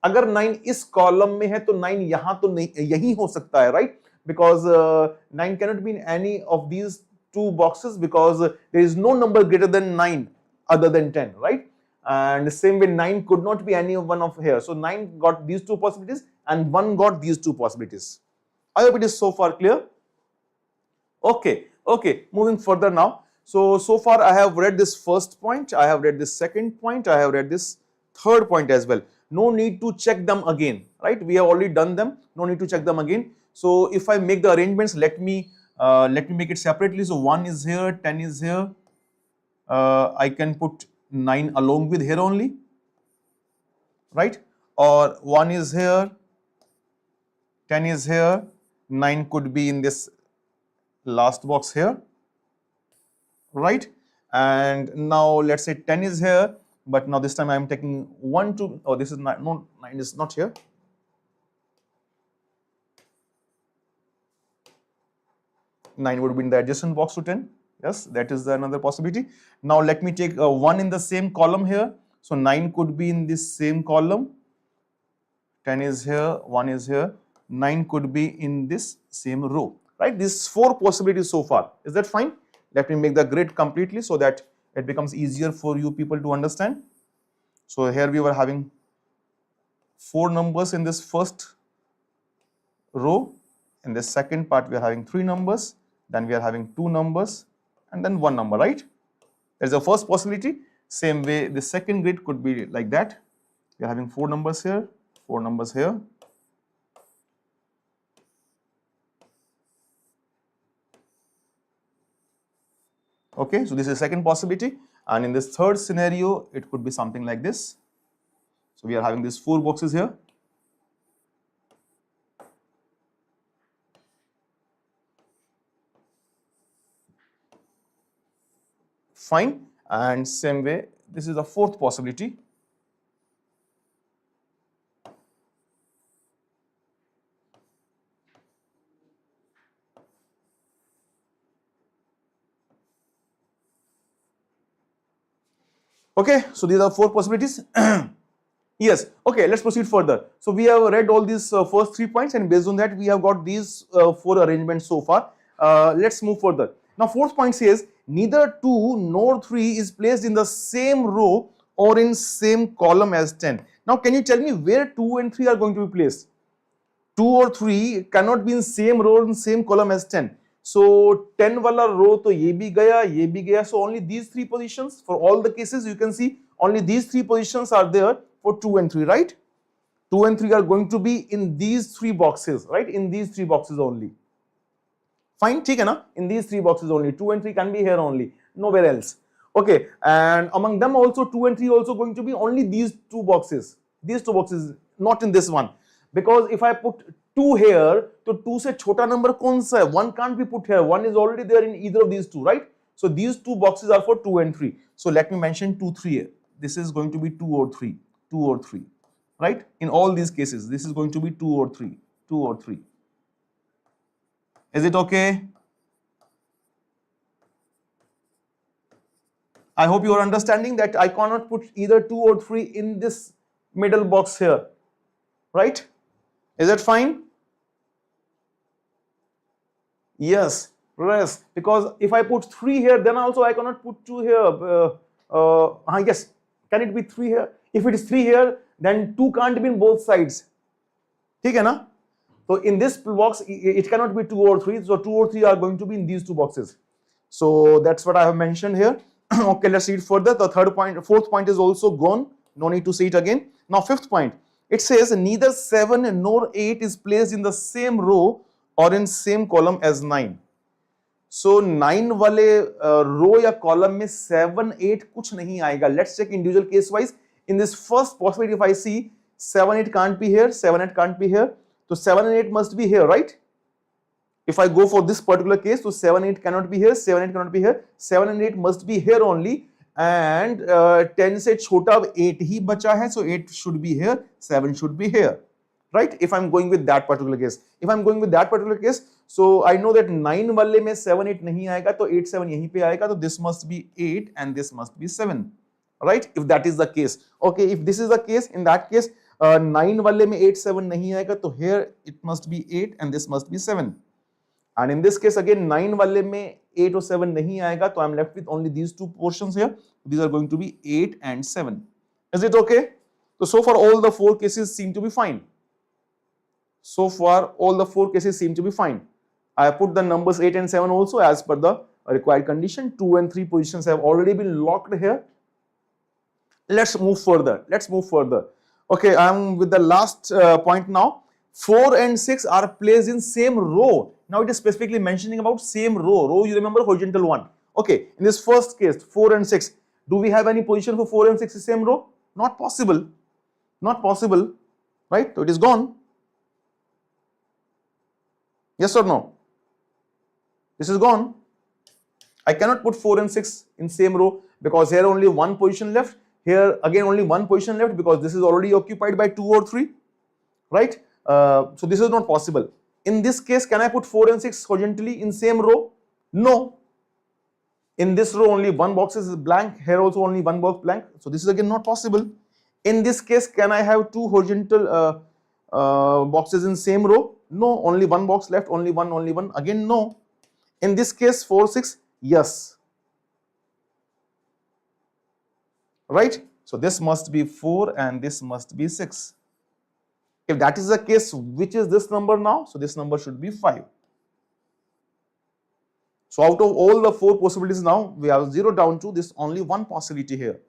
अगर 9 इस column में है तो 9 यहाँ तो नहीं यही हो सकता है, right? Because 9 cannot be in any of these two boxes because there is no number greater than 9 other than 10, right? And same way 9 could not be any one of here. So 9 got these two possibilities and 1 got these two possibilities. I hope it is so far clear. Okay, moving further now. So far I have read this first point, I have read this second point, I have read this third point as well. No need to check them again, right? We have already done them, no need to check them again. So if I make the arrangements, let me make it separately. So 1 is here, 10 is here. I can put 9 along with here only, right? Or 1 is here, 10 is here, 9 could be in this last box here, right? And now let's say 10 is here, but now this time I am taking 1 to, oh, this is not, no, 9 is not here. Nine would be in the adjacent box to 10. Yes, that is another possibility. Now let me take 1 in the same column here. So 9 could be in this same column. 10 is here, 1 is here. 9 could be in this same row, right? These 4 possibilities so far. Is that fine? Let me make the grid completely so that it becomes easier for you people to understand. So here we were having 4 numbers in this first row. In the second part we are having 3 numbers. Then we are having 2 numbers and then 1 number, right? There's the first possibility. Same way the second grid could be like that. We are having 4 numbers here, 4 numbers here. Okay, so this is the second possibility. And in this third scenario, it could be something like this. So we are having these 4 boxes here. Fine. And same way, this is the fourth possibility. Okay, so these are 4 possibilities. Yes, okay, let's proceed further. So we have read all these first 3 points, and based on that, we have got these 4 arrangements so far. Let's move further. Now, fourth point says, neither 2 nor 3 is placed in the same row or in same column as 10. Now, can you tell me where 2 and 3 are going to be placed? 2 or 3 cannot be in same row or in same column as 10. So 10 वाला रो तो ये भी गया, so only these three positions for all the cases. You can see only these three positions are there for 2 and 3, right? 2 and 3 are going to be in these three boxes, right? In these three boxes only. Fine, ठीक है ना? In these three boxes only. 2 and 3 can be here only, nowhere else. Okay, and among them also 2 and 3 also going to be only these two boxes. These two boxes, not in this one. Because if I put 2 here, so 2 से छोटा number कौन सा है? 1 can't be put here. 1 is already there in either of these two, right? So these two boxes are for 2 and 3. So let me mention 2, 3 here. This is going to be 2 or 3, 2 or 3, right? In all these cases, this is going to be 2 or 3, 2 or 3. Is it okay? I hope you are understanding that I cannot put either 2 or 3 in this middle box here, right? Is that fine? Yes, because if I put 3 here, then also I cannot put 2 here. Yes, can it be 3 here? If it is 3 here, then 2 can't be in both sides. ठीक है ना? So in this box, it cannot be 2 or 3. So 2 or 3 are going to be in these two boxes. So that's what I have mentioned here. Okay, let's read further. The fourth point is also gone. No need to say it again. Now, fifth point. It says neither 7 nor 8 is placed in the same row or in same column as 9. So 9 वाले row या column में 7, 8 कुछ नहीं आएगा. Let's check individual case wise. In this first possibility, if I see 7, 8 can't be here, 7, 8 can't be here. So 7 and 8 must be here, right? If I go for this particular case, so 7, 8 cannot be here, 7, 8 cannot be here, 7 and 8 must be here only, and 10 से छोटा 8 ही बचा है, so 8 should be here, 7 should be here, right? If I'm going with that particular case, so I know that 9 वाले में 7, 8 नहीं आएगा, तो 8, 7 यहीं पे आएगा, तो this must be 8 and this must be 7, right? If that is the case, okay, if this is the case, in that case, 9 वाले में 8, 7 नहीं आएगा, तो here it must be 8 and this must be 7. And in this case again 9 वाले में 8 or 7 नहीं आएगा, तो I'm left with only these two portions here. These are going to be 8 and 7. Is it okay? So far all the 4 cases seem to be fine. So far all the 4 cases seem to be fine. I put the numbers 8 and 7 also as per the required condition. 2 and 3 positions have already been locked here. Let's move further. Okay, I'm with the last point now. 4 and 6 are placed in same row. Now it is specifically mentioning about same row. Row, you remember, horizontal one. Okay, in this first case, 4 and 6, do we have any position for 4 and 6 in same row? Not possible. Not possible, right? So it is gone. Yes or no? This is gone. I cannot put 4 and 6 in same row because here only one position left. Here again only one position left because this is already occupied by 2 or 3, right? So this is not possible. In this case, can I put 4 and 6 horizontally in same row? No. In this row only one box is blank, here also only one box blank. So this is again not possible. In this case, can I have 2 horizontal boxes in same row? No, only one box left, only one. Again, no. In this case, 4, 6, yes. Right? So this must be 4 and this must be 6. If that is the case, which is this number now? So this number should be 5. So out of all the 4 possibilities now, we have zeroed down to this only one possibility here.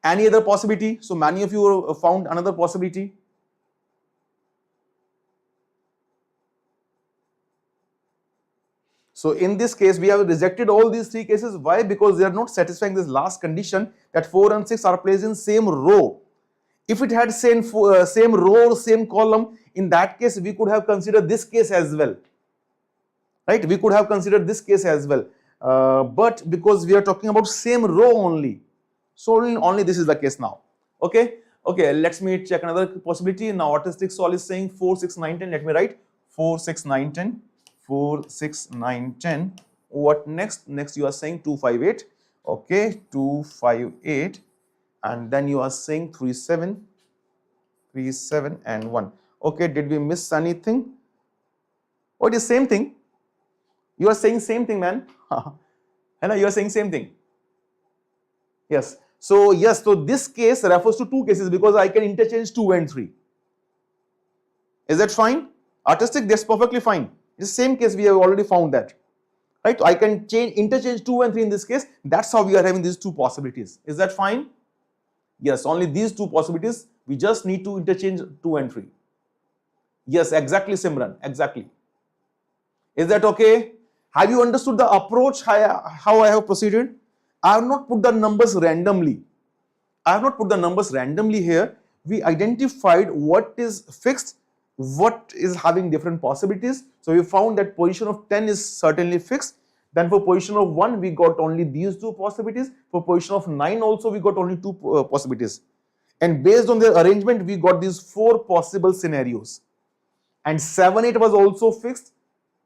Any other possibility? So many of you found another possibility. So in this case, we have rejected all these 3 cases. Why? Because they are not satisfying this last condition that 4 and 6 are placed in same row. If it had same row or same column, in that case, we could have considered this case as well. Right? We could have considered this case as well. But because we are talking about same row only, so only this is the case now. Okay? Okay, let me check another possibility. Now, autistic Sol is saying 4, 6, 9, 10. Let me write 4, 6, 9, 10. 4, 6, 9, 10. What next? Next, you are saying 2, 5, 8. Okay, 2, 5, 8. And then you are saying 3, 7, and 1. Okay, did we miss anything? Oh, it is same thing. You are saying same thing, man. Hello, you are saying same thing. Yes. So, yes, so this case refers to 2 cases because I can interchange 2 and 3. Is that fine? Artistic, that's perfectly fine. It's the same case, we have already found that. Right? I can interchange 2 and 3 in this case. That's how we are having these two possibilities. Is that fine? Yes, only these two possibilities. We just need to interchange 2 and 3. Yes, exactly, Simran. Exactly. Is that okay? Have you understood the approach, how I have proceeded? I have not put the numbers randomly. Here. We identified what is fixed, what is having different possibilities. So we found that position of 10 is certainly fixed. Then for position of 1, we got only these two possibilities. For position of 9 also, we got only two possibilities. And based on their arrangement, we got these 4 possible scenarios. And 7, 8 was also fixed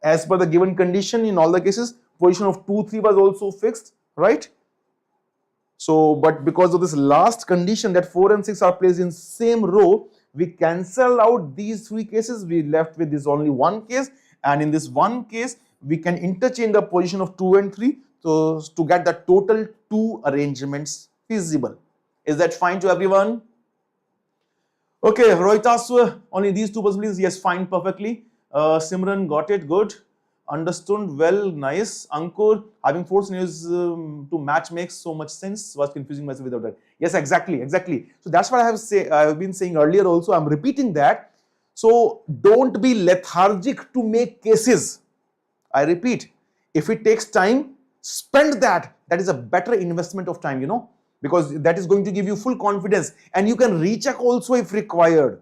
as per the given condition in all the cases. Position of 2, 3 was also fixed, right? So, but because of this last condition that 4 and 6 are placed in same row, we cancel out these 3 cases. We left with this only one case, and in this one case, we can interchange the position of 2 and 3 to get the total 2 arrangements feasible. Is that fine to everyone? Okay, Rohitasu, only these 2 possibilities. Yes, fine, perfectly. Simran got it, good. Understood, well, nice. Ankur, having 4 scenarios to match makes so much sense. Was confusing myself without that. Yes, exactly. So that's what I have been saying earlier also. I'm repeating that. So don't be lethargic to make cases. I repeat, if it takes time, spend that. That is a better investment of time, because that is going to give you full confidence, and you can recheck also if required.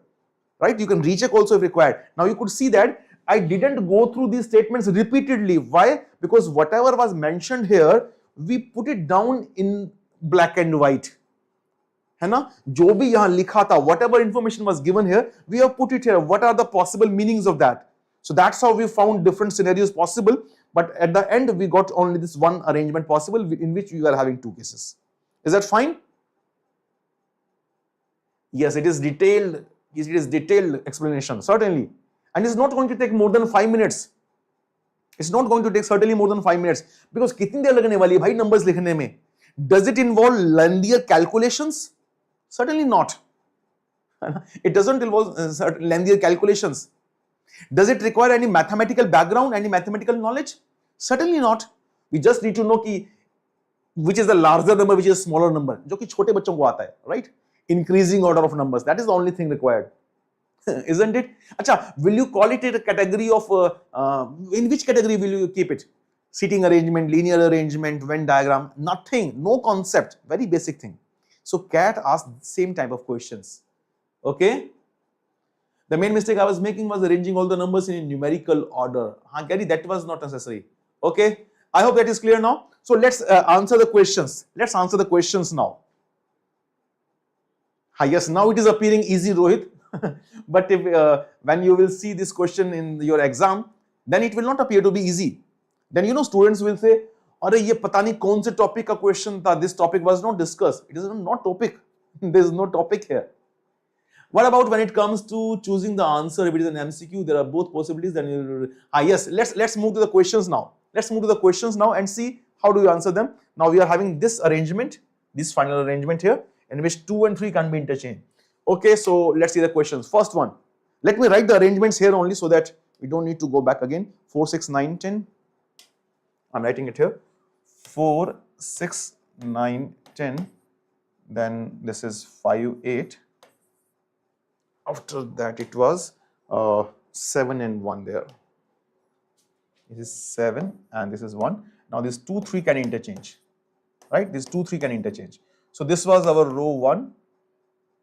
Right? You can recheck also if required. Now you could see that I didn't go through these statements repeatedly. Why? Because whatever was mentioned here, we put it down in black and white. है ना? जो भी यहाँ लिखा था, whatever information was given here, we have put it here. What are the possible meanings of that? So that's how we found different scenarios possible. But at the end, we got only this one arrangement possible in which we are having 2 cases. Is that fine? Yes, it is detailed. It is detailed explanation, certainly. And it's not going to take more than 5 minutes. It's not going to take certainly more than 5 minutes. Because कितनी देर लगने वाली है भाई numbers लिखने में? Does it involve lengthier calculations? Certainly not. It doesn't involve lengthier calculations. Does it require any mathematical background, any mathematical knowledge? Certainly not. We just need to know कि which is the larger number, which is the smaller number. जो कि छोटे बच्चों को आता है, right? Increasing order of numbers. That is the only thing required. Isn't it? Acha, will you call it a category of, in which category will you keep it? Seating arrangement, linear arrangement, Venn diagram? Nothing, no concept, very basic thing. So CAT asked the same type of questions. Okay? The main mistake I was making was arranging all the numbers in numerical order. Gary, that was not necessary. Okay? I hope that is clear now. So let's answer the questions. Let's answer the questions now. Yes, now it is appearing easy, Rohit. But if when you will see this question in your exam, then it will not appear to be easy. Then students will say, "Arey ye pata nahi kaun se topic ka question tha. This topic was not discussed." It is not topic. There is no topic here. What about when it comes to choosing the answer? If it is an MCQ, there are both possibilities. Then yes, let's move to the questions now. Let's move to the questions now and see how do you answer them. Now we are having this arrangement, this final arrangement here, in which 2 and 3 can be interchanged. Okay, so let's see the questions. First one. Let me write the arrangements here only so that we don't need to go back again. 4, 6, 9, 10. I'm writing it here. 4, 6, 9, 10. Then this is 5, 8. After that, it was 7 and 1 there. This is 7 and this is 1. Now, this 2, 3 can interchange. Right? This 2, 3 can interchange. So, this was our row 1,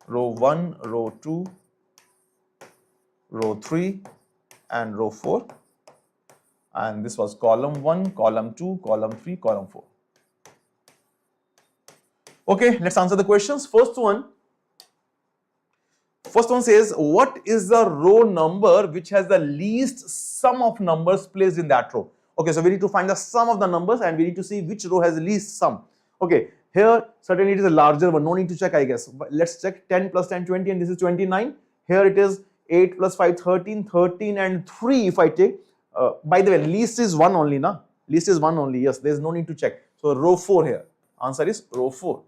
row 2, row 3 and row 4. And this was column 1, column 2, column 3, column 4. Okay, let's answer the questions. First one says, what is the row number which has the least sum of numbers placed in that row? Okay, so we need to find the sum of the numbers and we need to see which row has the least sum. Okay, here certainly it is a larger one, no need to check, I guess. But let's check 10 plus 10, 20, and this is 29. Here it is 8 plus 5, 13, 13 and 3 if I take. By the way, least is 1 only, na? Least is 1 only, yes, there is no need to check. So row 4 here. Answer is row 4.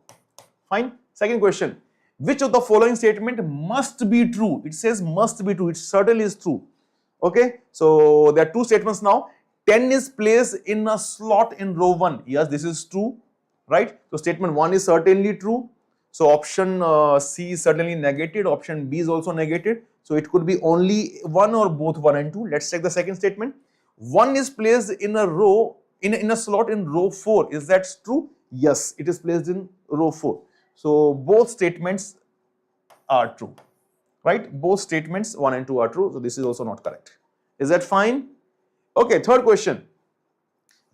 Fine. Second question. Which of the following statement must be true? It says must be true. It certainly is true. Okay, so there are two statements now. 10 is placed in a slot in row 1. Yes, this is true, right? So statement 1 is certainly true. So option C is certainly negated, option B is also negated. So it could be only one or both 1 and 2. Let's check the second statement. 1 is placed in a row, in a slot in row 4. Is that true? Yes, it is placed in row 4. So both statements are true, right? Both statements 1 and 2 are true. So this is also not correct. Is that fine? Okay, third question.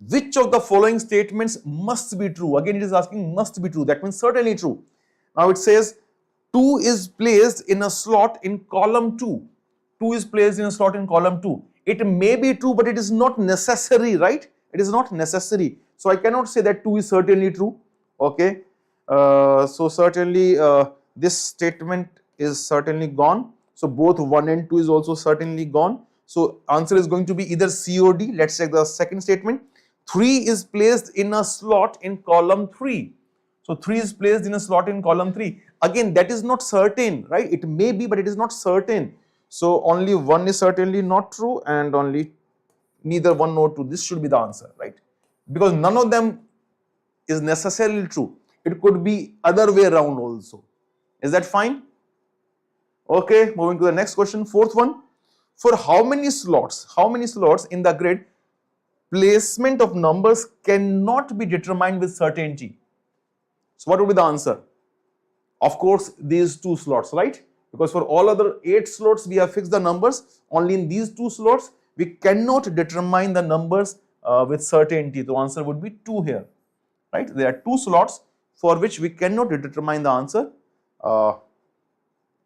Which of the following statements must be true? Again, it is asking must be true. That means certainly true. Now it says 2 is placed in a slot in column 2. 2 is placed in a slot in column 2. It may be true, but it is not necessary, right? It is not necessary. So I cannot say that 2 is certainly true. Okay. So certainly this statement is certainly gone. So both 1 and 2 is also certainly gone. So answer is going to be either C or D. Let's check the second statement. 3 is placed in a slot in column 3. So 3 is placed in a slot in column 3. Again, that is not certain, right? It may be, but it is not certain. So only 1 is certainly not true, and only neither 1 nor 2. This should be the answer, right? Because none of them is necessarily true. It could be other way around also. Is that fine? Okay, moving to the next question, fourth one. For how many slots in the grid placement of numbers cannot be determined with certainty? So what would be the answer? Of course, these 2 slots, right? Because for all other 8 slots, we have fixed the numbers. Only in these 2 slots, we cannot determine the numbers with certainty. The answer would be 2 here, right? There are 2 slots for which we cannot determine the answer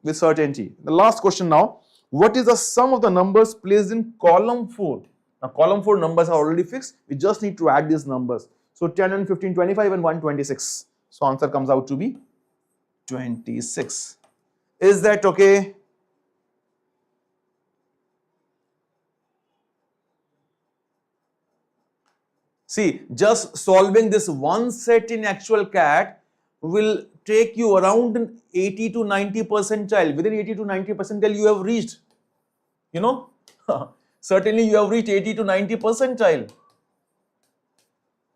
with certainty. The last question now. What is the sum of the numbers placed in column 4? Now, column 4 numbers are already fixed. We just need to add these numbers. So 10 and 15, 25 and 126. So answer comes out to be 26. Is that okay? See, just solving this one set in actual CAT will take you around 80 to 90 percentile. Within 80 to 90 percentile, you have reached, you know, certainly you have reached 80 to 90 percentile.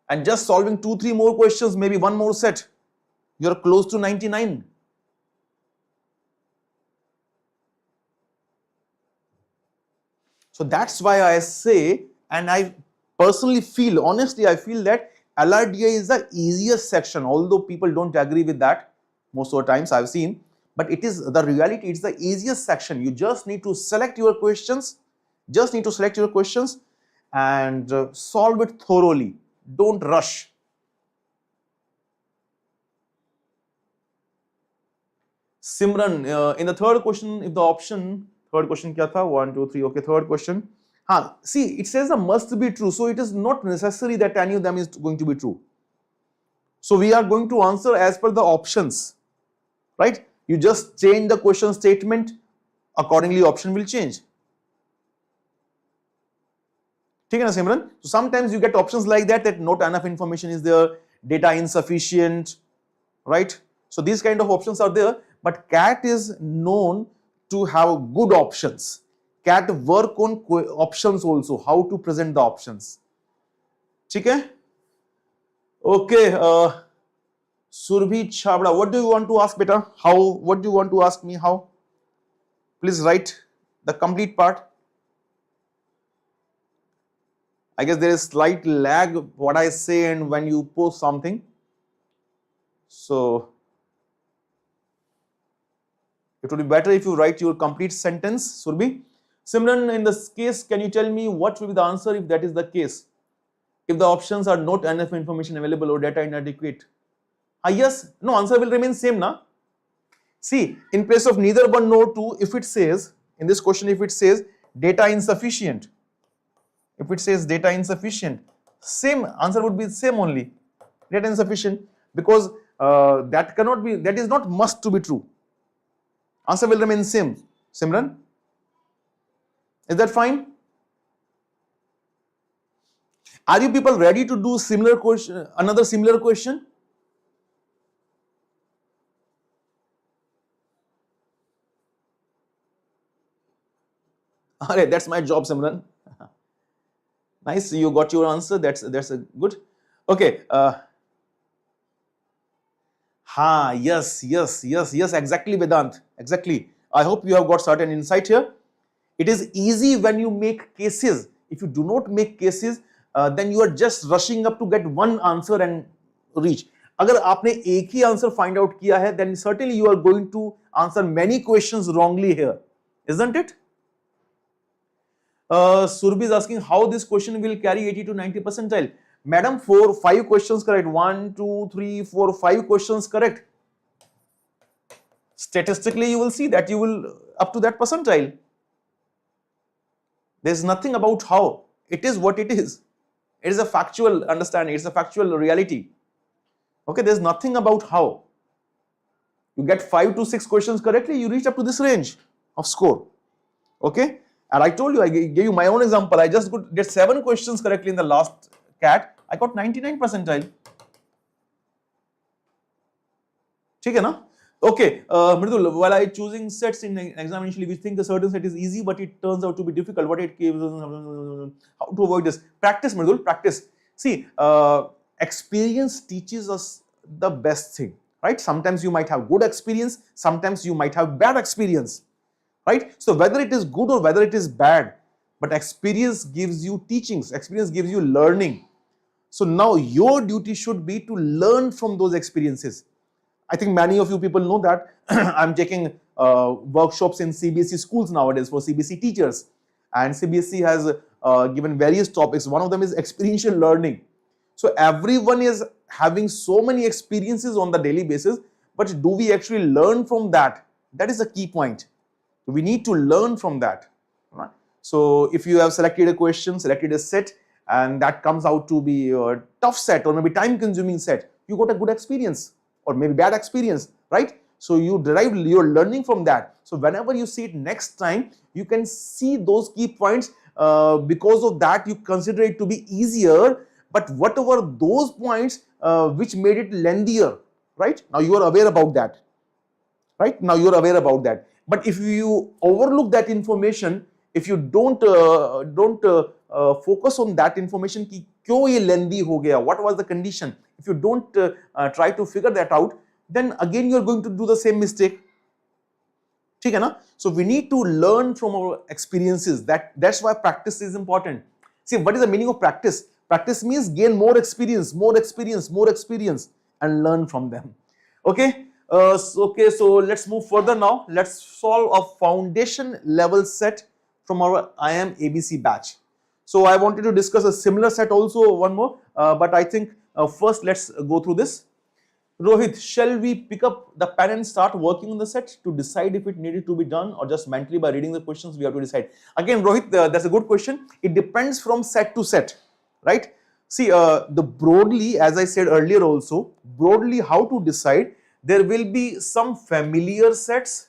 And just solving 2-3 more questions, maybe one more set, you are close to 99. So that's why I say, and I personally feel, honestly, I feel that LRDI is the easiest section, although people don't agree with that most of the times I've seen. But it is the reality, it's the easiest section. You just need to select your questions, and solve it thoroughly. Don't rush. Simran, in the third question, if the option, third question kya tha? 1, 2, 3, okay, third question. See, it says the must be true, so it is not necessary that any of them is going to be true. So we are going to answer as per the options, right? You just change the question statement, accordingly option will change. Okay, Simran? So sometimes you get options like that, that not enough information is there, data insufficient, right? So these kind of options are there, but CAT is known to have good options. CAT work on options also, how to present the options. Okay? Okay, Surbhi Chabra, what do you want to ask, beta? How? What do you want to ask me? How? Please write the complete part. I guess there is slight lag what I say and when you post something. So it would be better if you write your complete sentence, Surbhi. Simran, in this case, can you tell me what will be the answer if that is the case? If the options are not enough information available or data inadequate. Yes, no, answer will remain same, na? See, in place of neither 1 nor 2, if it says, in this question, if it says data insufficient, same answer would be same only, data insufficient, because that cannot be, that is not must to be true. Answer will remain same, Simran. Is that fine? Are you people ready to do similar question, another similar question? Alright, that's my job, Simran. Nice, you got your answer. That's a good. Okay. Yes, exactly, Vedant. Exactly. I hope you have got certain insight here. It is easy when you make cases. If you do not make cases, then you are just rushing up to get one answer and reach. अगर आपने एक ही answer find out किया है, then certainly you are going to answer many questions wrongly here, isn't it? Surbhi is asking how this question will carry 80 to 90 percentile. Madam, 5 questions correct. 1, 2, 3, 4, 5 questions correct. Statistically, you will see that you will up to that percentile. There's nothing about how. It is what it is. It is a factual understanding. It's a factual reality. Okay, there's nothing about how. You get 5 to 6 questions correctly, you reach up to this range of score. Okay, and I told you, I gave you my own example. I just did 7 questions correctly in the last CAT. I got 99 percentile. ठीक है ना? Okay, Mridul, while I choosing sets in exam initially, we think a certain set is easy, but it turns out to be difficult. What it gives, how to avoid this? Practice, Mridul, practice. See, experience teaches us the best thing, right? Sometimes you might have good experience, sometimes you might have bad experience, right? So whether it is good or whether it is bad, but experience gives you teachings, experience gives you learning. So now your duty should be to learn from those experiences. I think many of you people know that I'm taking workshops in CBSE schools nowadays for CBSE teachers, and CBSE has given various topics. One of them is experiential learning. So everyone is having so many experiences on the daily basis, but do we actually learn from that? That is a key point. We need to learn from that. Right? So if you have selected a question, selected a set, and that comes out to be a tough set or maybe time consuming set, you got a good experience or maybe bad experience, right? So you derive your learning from that. So whenever you see it next time, you can see those key points. Because of that, you consider it to be easier. But whatever those points which made it lengthier, right? Now you are aware about that, right? Now you are aware about that. But if you overlook that information, if you don't focus on that information, कि क्यों ये lengthy हो गया, what was the condition? If you don't try to figure that out, then again you are going to do the same mistake. ठीक है ना? So we need to learn from our experiences. That's why practice is important. See, what is the meaning of practice? Practice means gain more experience, and learn from them. Okay. So let's move further now. Let's solve a foundation level set from our IM ABC batch. So I wanted to discuss a similar set also, one more, but I think first let's go through this. Rohit, shall we pick up the pen and start working on the set to decide if it needed to be done, or just mentally by reading the questions we have to decide? Again, Rohit, that's a good question. It depends from set to set, right? See, the broadly, as I said earlier also, broadly how to decide, there will be some familiar sets.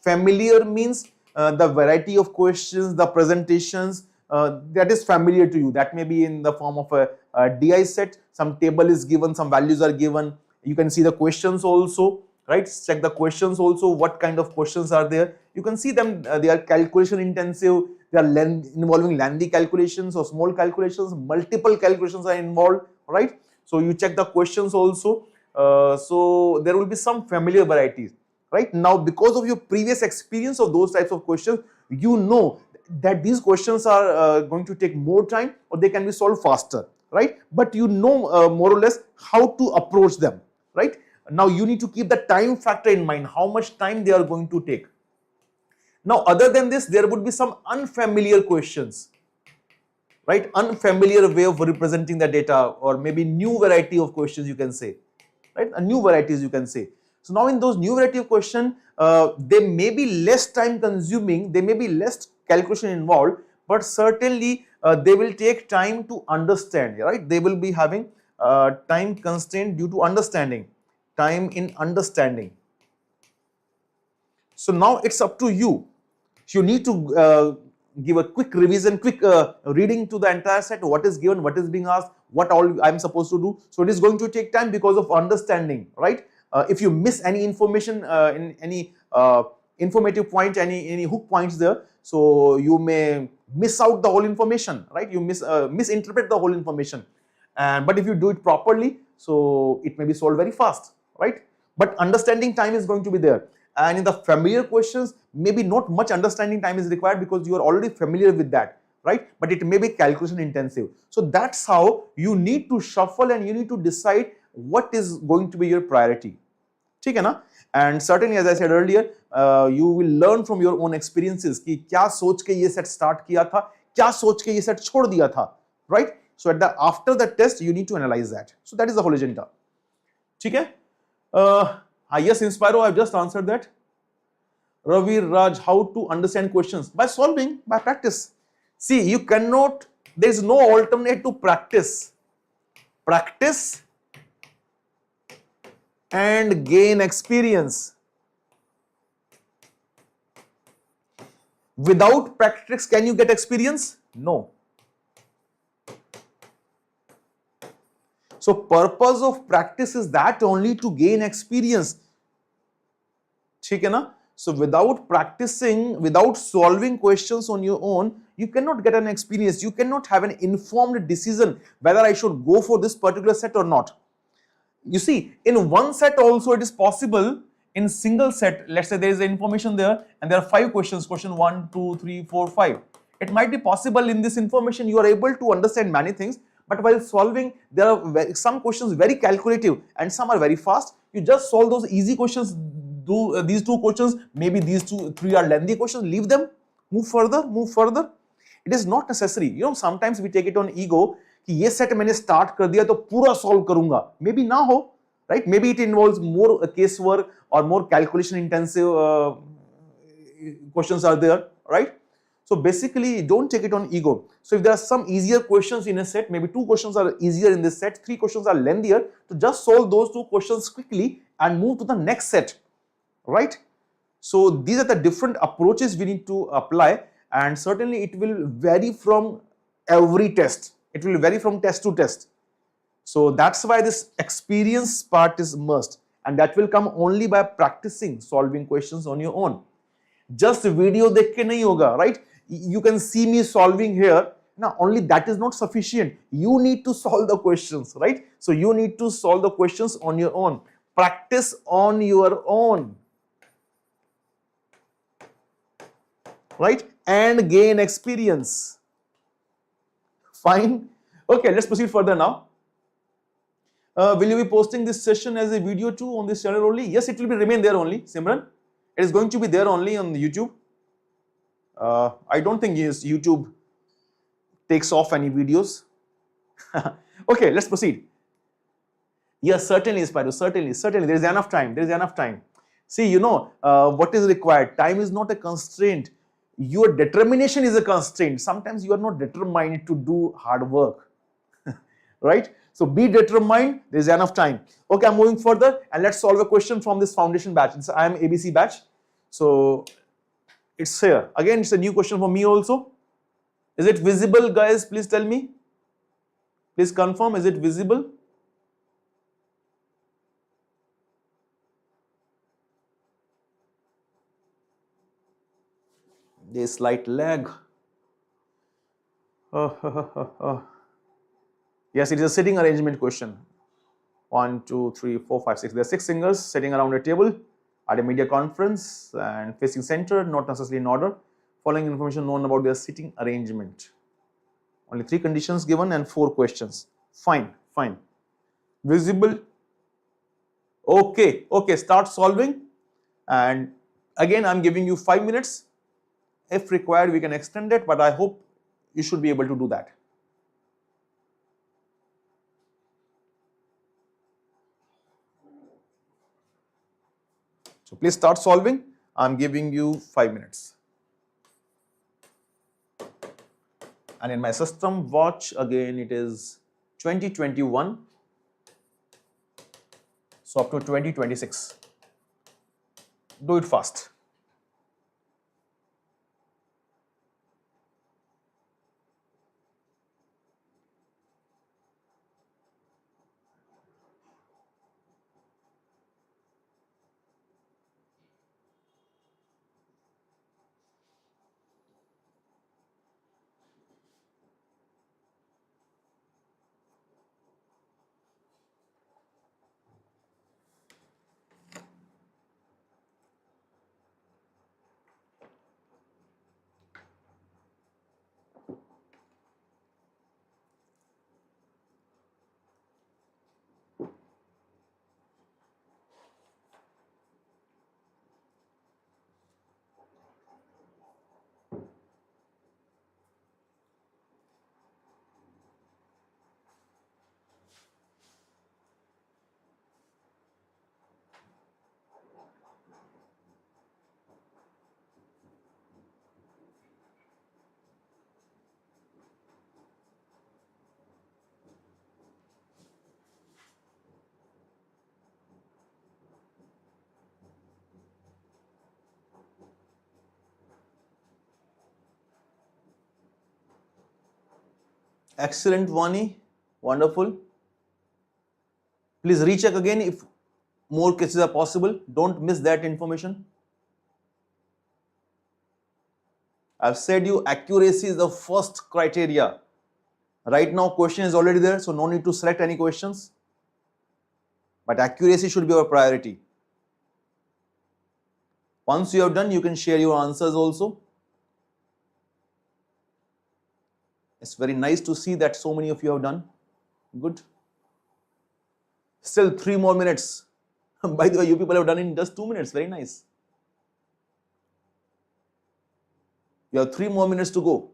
Familiar means the variety of questions, the presentations, that is familiar to you. That may be in the form of a DI set. Some table is given, some values are given. You can see the questions also, right? Check the questions also. What kind of questions are there? You can see them. They are calculation intensive. They are involving lengthy calculations or small calculations. Multiple calculations are involved, right? So you check the questions also. So there will be some familiar varieties, right? Now, because of your previous experience of those types of questions, you know that these questions are going to take more time or they can be solved faster, right? But you know more or less how to approach them, right? Now you need to keep the time factor in mind, how much time they are going to take. Now, other than this, there would be some unfamiliar questions, right? Unfamiliar way of representing the data, or maybe new variety of questions you can say, right? A new varieties you can say. So now in those new variety of question, they may be less time consuming, they may be less calculation involved, but certainly they will take time to understand, right? They will be having time constraint due to understanding, time in understanding. So now it's up to you. You need to give a quick revision, quick reading to the entire set, what is given, what is being asked, what all I'm supposed to do. So it is going to take time because of understanding, right? If you miss any information in any informative point, any hook points there, so you may miss out the whole information, right? You misinterpret the whole information. But if you do it properly, so it may be solved very fast, right? But understanding time is going to be there. And in the familiar questions, maybe not much understanding time is required because you are already familiar with that, right? But it may be calculation intensive. So that's how you need to shuffle and you need to decide what is going to be your priority. ठीक है ना? And certainly, as I said earlier, you will learn from your own experiences कि क्या सोच के ये set start किया था, क्या सोच के ये set छोड़ दिया था, right? So after the test, you need to analyze that. So that is the whole agenda. ठीक है? Yes, Inspiro, I've just answered that. Ravi Raj, how to understand questions? By solving, by practice. See, you cannot, there is no alternate to practice. Practice and gain experience. Without practice, can you get experience? No. So purpose of practice is that only to gain experience. ठीक है ना? So without practicing, without solving questions on your own, you cannot get an experience. You cannot have an informed decision whether I should go for this particular set or not. You see, in one set also it is possible. In single set, let's say there is information there and there are 5 questions, question 1, 2, 3, 4, 5. It might be possible in this information you are able to understand many things, but while solving, there are some questions very calculative and some are very fast. You just solve those easy questions, do these 2 questions, maybe these 2, 3 are lengthy questions, leave them, move further, move further. It is not necessary. You know, sometimes we take it on ego कि ये set मैंने start कर दिया तो पूरा solve करूंगा. Maybe ना हो, right? Maybe it involves more case work or more calculation intensive questions are there, right? So basically, don't take it on ego. So if there are some easier questions in a set, maybe 2 questions are easier in this set, 3 questions are lengthier, to just solve those 2 questions quickly and move to the next set, right? So these are the different approaches we need to apply, and certainly it will vary from every test. It will vary from test to test. So that's why this experience part is must, and that will come only by practicing solving questions on your own. Just video देख के नहीं होगा, right? You can see me solving here. Now, only that is not sufficient. You need to solve the questions, right? So you need to solve the questions on your own. Practice on your own, right? And gain experience. Fine. Okay, let's proceed further now. Will you be posting this session as a video too on this channel only? Yes, it will be remain there only, Simran. It is going to be there only on YouTube. I don't think YouTube takes off any videos. Okay, let's proceed. Yes, certainly, Spyro, certainly. There is enough time. There is enough time. See, you know, what is required? Time is not a constraint. Your determination is a constraint. Sometimes you are not determined to do hard work. Right? So be determined. There is enough time. Okay, I'm moving further and let's solve a question from this foundation batch. It's I am ABC batch. So it's here. Again, it's a new question for me also. Is it visible, guys? Please tell me. Please confirm. Is it visible? There is slight lag. Yes, it is a sitting arrangement question. 1, 2, 3, 4, 5, 6. There are 6 singers sitting around a table at a media conference and facing center, not necessarily in order. Following information known about their sitting arrangement. Only 3 conditions given and 4 questions. Fine, fine. Visible. Okay, okay. Start solving. And again, I'm giving you 5 minutes. If required, we can extend it, but I hope you should be able to do that. So please start solving. I'm giving you 5 minutes. And in my system watch, again, it is 2021. So up to 2026. Do it fast. Excellent, Vani. Wonderful. Please recheck again if more cases are possible. Don't miss that information. I've said you accuracy is the first criteria. Right now question is already there, so no need to select any questions. But accuracy should be our priority. Once you have done, you can share your answers also. It's very nice to see that so many of you have done. Good. Still 3 more minutes. By the way, you people have done in just 2 minutes. Very nice. You have 3 more minutes to go.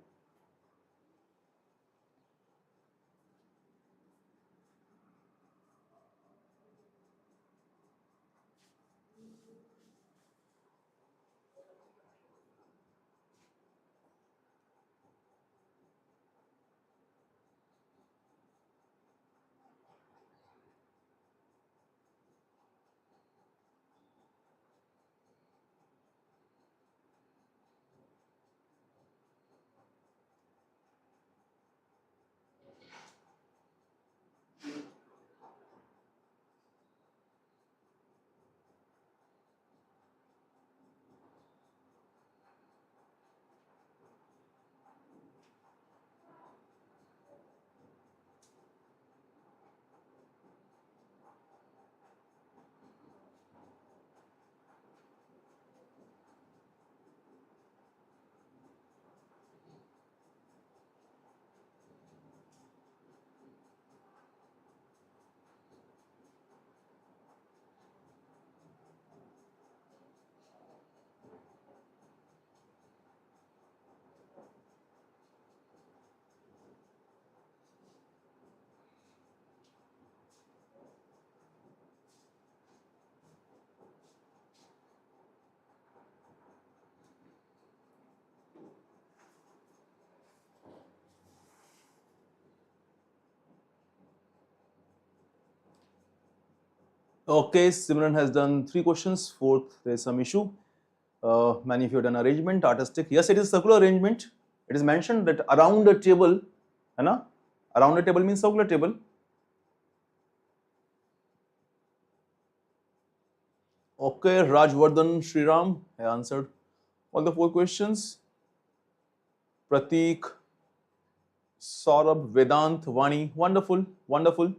Okay, Simran has done 3 questions. 4th, there is some issue. Many of you have done arrangement, artistic. Yes, it is circular arrangement. It is mentioned that around a table, है ना? Around a table means circular table. Okay, Rajvardhan Sriram, I answered all the 4 questions. Pratik, Saurabh, Vedant, Vani, wonderful, wonderful.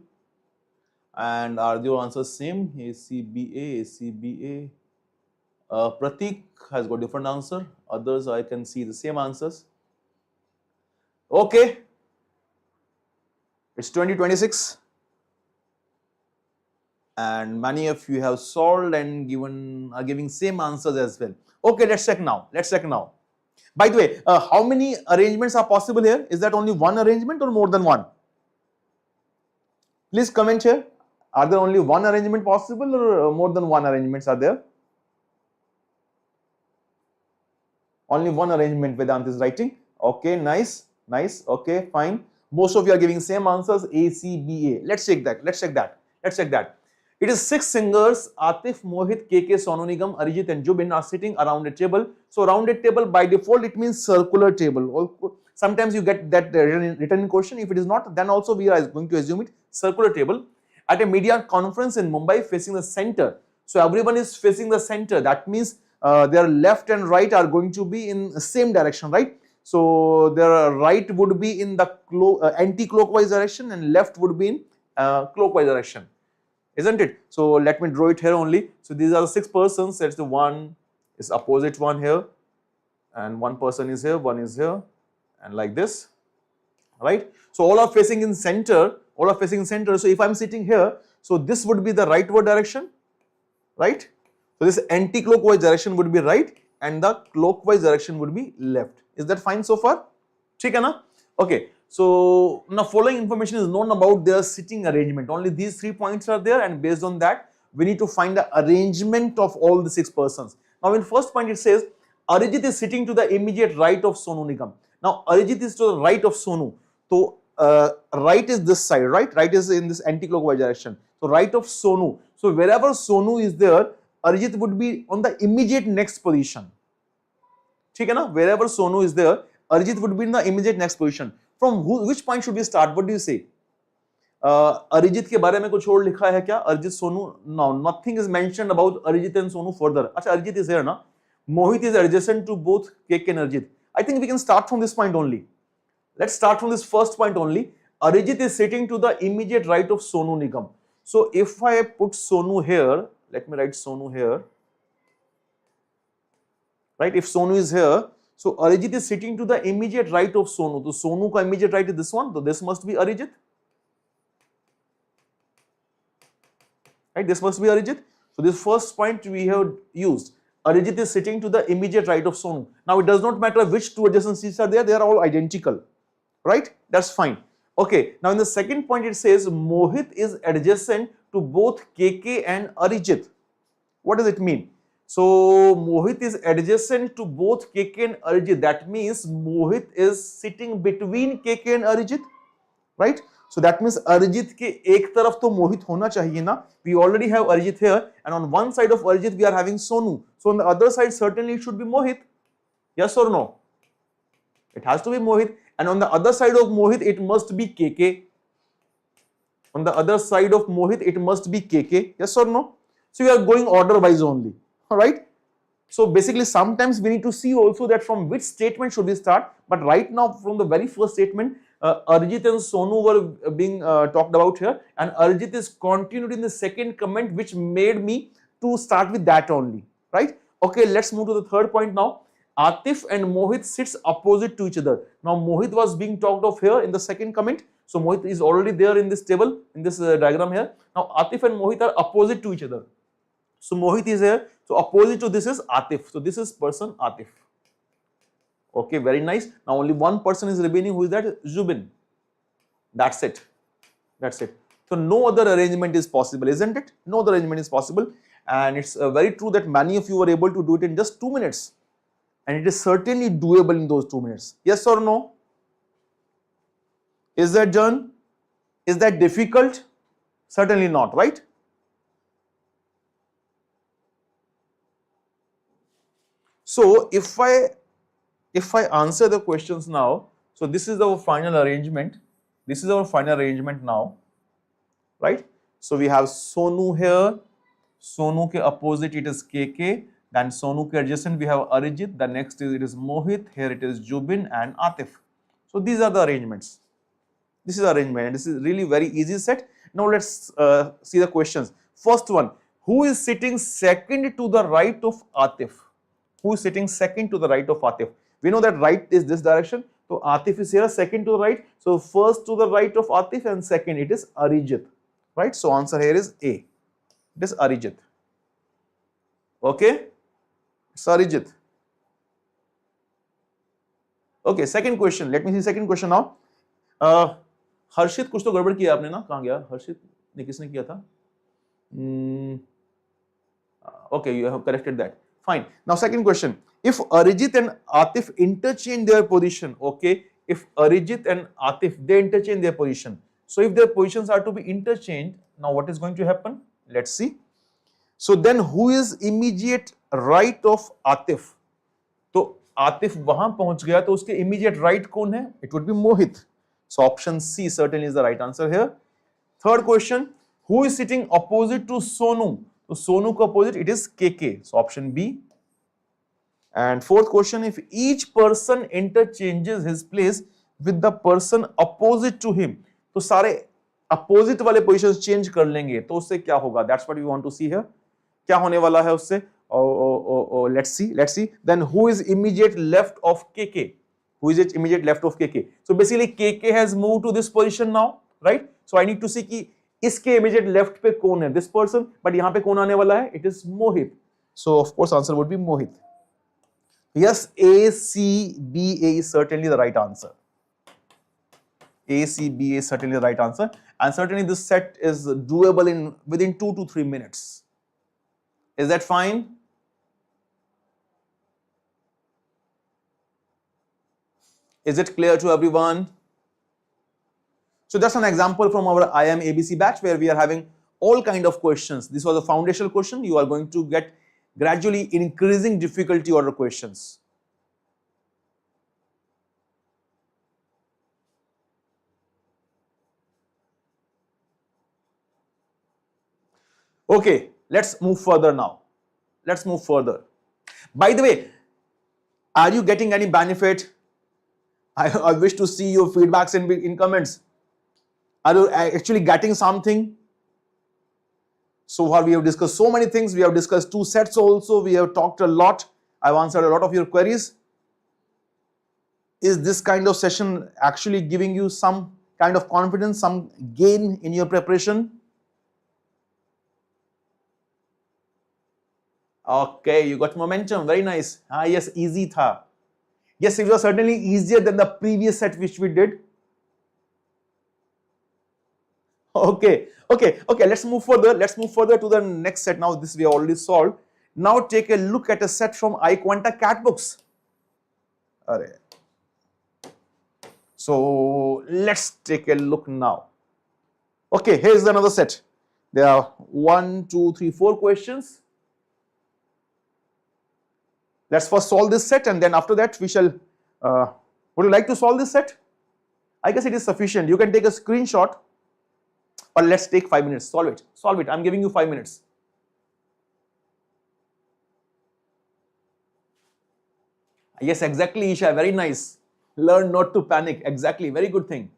And are your answers same? ACBA, ACBA. Pratik has got different answer. Others I can see the same answers. Okay. It's 2026. And many of you have solved and are giving same answers as well. Okay, let's check now. Let's check now. By the way, how many arrangements are possible here? Is that only one arrangement or more than one? Please comment here. Are there only one arrangement possible or more than one arrangements are there? Only one arrangement Vedant is writing. Okay, nice, nice. Okay, fine. Most of you are giving same answers, A, C, B, A. Let's check that. Let's check that. Let's check that. It is 6 singers, Atif, Mohit, KK, Sonu Nigam, Arijit and Jubin are sitting around a table. So around a table by default it means circular table. Sometimes you get that written in question. If it is not, then also we are going to assume it circular table. At a media conference in Mumbai facing the center. So everyone is facing the center. That means their left and right are going to be in the same direction, right? So their right would be in the anti-clockwise direction and left would be in clockwise direction, isn't it? So let me draw it here only. So these are the 6 persons. That's the one is opposite one here, and one person is here, one is here, and like this, right? So all are facing in center. All are facing in center. So if I'm sitting here, so this would be the rightward direction, right? So this anti-clockwise direction would be right and the clockwise direction would be left. Is that fine so far? ठीक है ना? Okay. So now following information is known about their sitting arrangement. Only these 3 points are there, and based on that we need to find the arrangement of all the 6 persons. Now in first point it says Arijit is sitting to the immediate right of Sonu Nigam. Now Arijit is to the right of Sonu. So right is this side, right? Right is in this anti-clockwise direction. So right of Sonu. So wherever Sonu is there, Arijit would be on the immediate next position. ठीक है ना? Wherever Sonu is there, Arijit would be in the immediate next position. From which point should we start? What do you say? Arijit के बारे में कुछ और लिखा है क्या? Arijit Sonu? No, nothing is mentioned about Arijit and Sonu further. अच्छा, Arijit is here ना? Mohit is adjacent to both KK and Arijit. I think we can start from this point only. Let's start from this first point only. Arijit is sitting to the immediate right of Sonu Nigam. So if I put Sonu here, let me write Sonu here. Right? If Sonu is here, so Arijit is sitting to the immediate right of Sonu. So Sonu ka immediate right is this one. So this must be Arijit. Right? This must be Arijit. So this first point we have used. Arijit is sitting to the immediate right of Sonu. Now it does not matter which two adjacent seats are there. They are all identical. Right? That's fine. Okay. Now in the second point it says Mohit is adjacent to both KK and Arijit. What does it mean? So Mohit is adjacent to both KK and Arijit. That means Mohit is sitting between KK and Arijit, right? So that means Arijit के एक तरफ तो मोहित होना चाहिए ना. We already have Arijit here, and on one side of Arijit we are having Sonu. So on the other side certainly it should be Mohit. Yes or no? It has to be Mohit. And on the other side of Mohit it must be KK. On the other side of Mohit it must be KK. Yes or no? So we are going order wise only. Alright, so basically sometimes we need to see also that from which statement should we start, but right now from the very first statement Arijit and Sonu were being talked about here, and Arijit is continued in the second comment, which made me to start with that only, right? Okay, let's move to the third point now. Atif and Mohit sits opposite to each other. Now Mohit was being talked of here in the second comment, so Mohit is already there in this table, in this diagram here. Now Atif and Mohit are opposite to each other. So Mohit is here. So opposite to this is Atif. So this is person Atif. Okay, very nice. Now only one person is remaining. Who is that? Zubin. That's it. That's it. So no other arrangement is possible, isn't it? No other arrangement is possible. And it's very true that many of you were able to do it in just 2 minutes. And it is certainly doable in those 2 minutes. Yes or no? Is that done? Is that difficult? Certainly not, right? So if I answer the questions now, so this is our final arrangement. This is our final arrangement now, right? So we have Sonu here. Sonu ke opposite it is KK. Then Sonu ke adjacent we have Arijit. The next is it is Mohit. Here it is Jubin and Atif. So these are the arrangements. This is arrangement, and this is really very easy set. Now let's see the questions. First one: who is sitting second to the right of Atif? Who is sitting second to the right of Atif? We know that right is this direction. So Atif is here, second to the right. So first to the right of Atif and second it is Arijit. Right? So answer here is A. It is Arijit. Okay? It's Arijit. Okay, second question. Let me see second question now. हर्षित कुछ तो गड़बड़ किया आपने ना? कहाँ गया? हर्षित ने किसने किया था? Okay, you have corrected that. Fine. Now second question. If Arijit and Atif interchange their position, okay, if Arijit and Atif, they interchange their position. So if their positions are to be interchanged, now what is going to happen? Let's see. So then who is immediate right of Atif? तो Atif वहां पहुंच गया तो उसके immediate right कौन है? It would be Mohit. So option C certainly is the right answer here. Third question. Who is sitting opposite to Sonu? So Sonu ko opposite it is KK. So option B. And fourth question, if each person interchanges his place with the person opposite to him, तो सारे opposite वाले positions change कर लेंगे तो उससे क्या होगा? That's what we want to see here. क्या होने वाला है उससे? Let's see. Then who is immediate left of KK? Who is immediate left of KK? So basically KK has moved to this position now, right? So I need to see कि इसके immediate left पे कौन है? This person. But यहाँ पे कौन आने वाला है? It is Mohit. So of course answer would be Mohit. Yes, A, C, B, A is certainly the right answer. A, C, B is certainly the right answer, and certainly this set is doable in within 2 to 3 minutes. Is that fine? Is it clear to everyone? So that's an example from our IM ABC batch where we are having all kind of questions. This was a foundational question. You are going to get gradually increasing difficulty order questions. Okay, let's move further now. Let's move further. By the way, are you getting any benefit? I wish to see your feedbacks in comments. Are you actually getting something? So far we have discussed so many things. We have discussed 2 sets also. We have talked a lot. I've answered a lot of your queries. Is this kind of session actually giving you some kind of confidence, some gain in your preparation? Okay, you got momentum. Very nice. Ah, yes, easy tha. Yes, it was certainly easier than the previous set which we did. Okay. Let's move further. Let's move further to the next set. Now, this we already solved. Now, take a look at a set from iQuanta cat books. Arre. So, let's take a look now. Okay, here's another set. There are 1, 2, 3, 4 questions. Let's first solve this set, and then after that we shall. Would you like to solve this set? I guess it is sufficient. You can take a screenshot, or let's take 5 minutes. Solve it. Solve it. I'm giving you 5 minutes. Yes, exactly, Isha. Very nice. Learn not to panic. Exactly. Very good thing.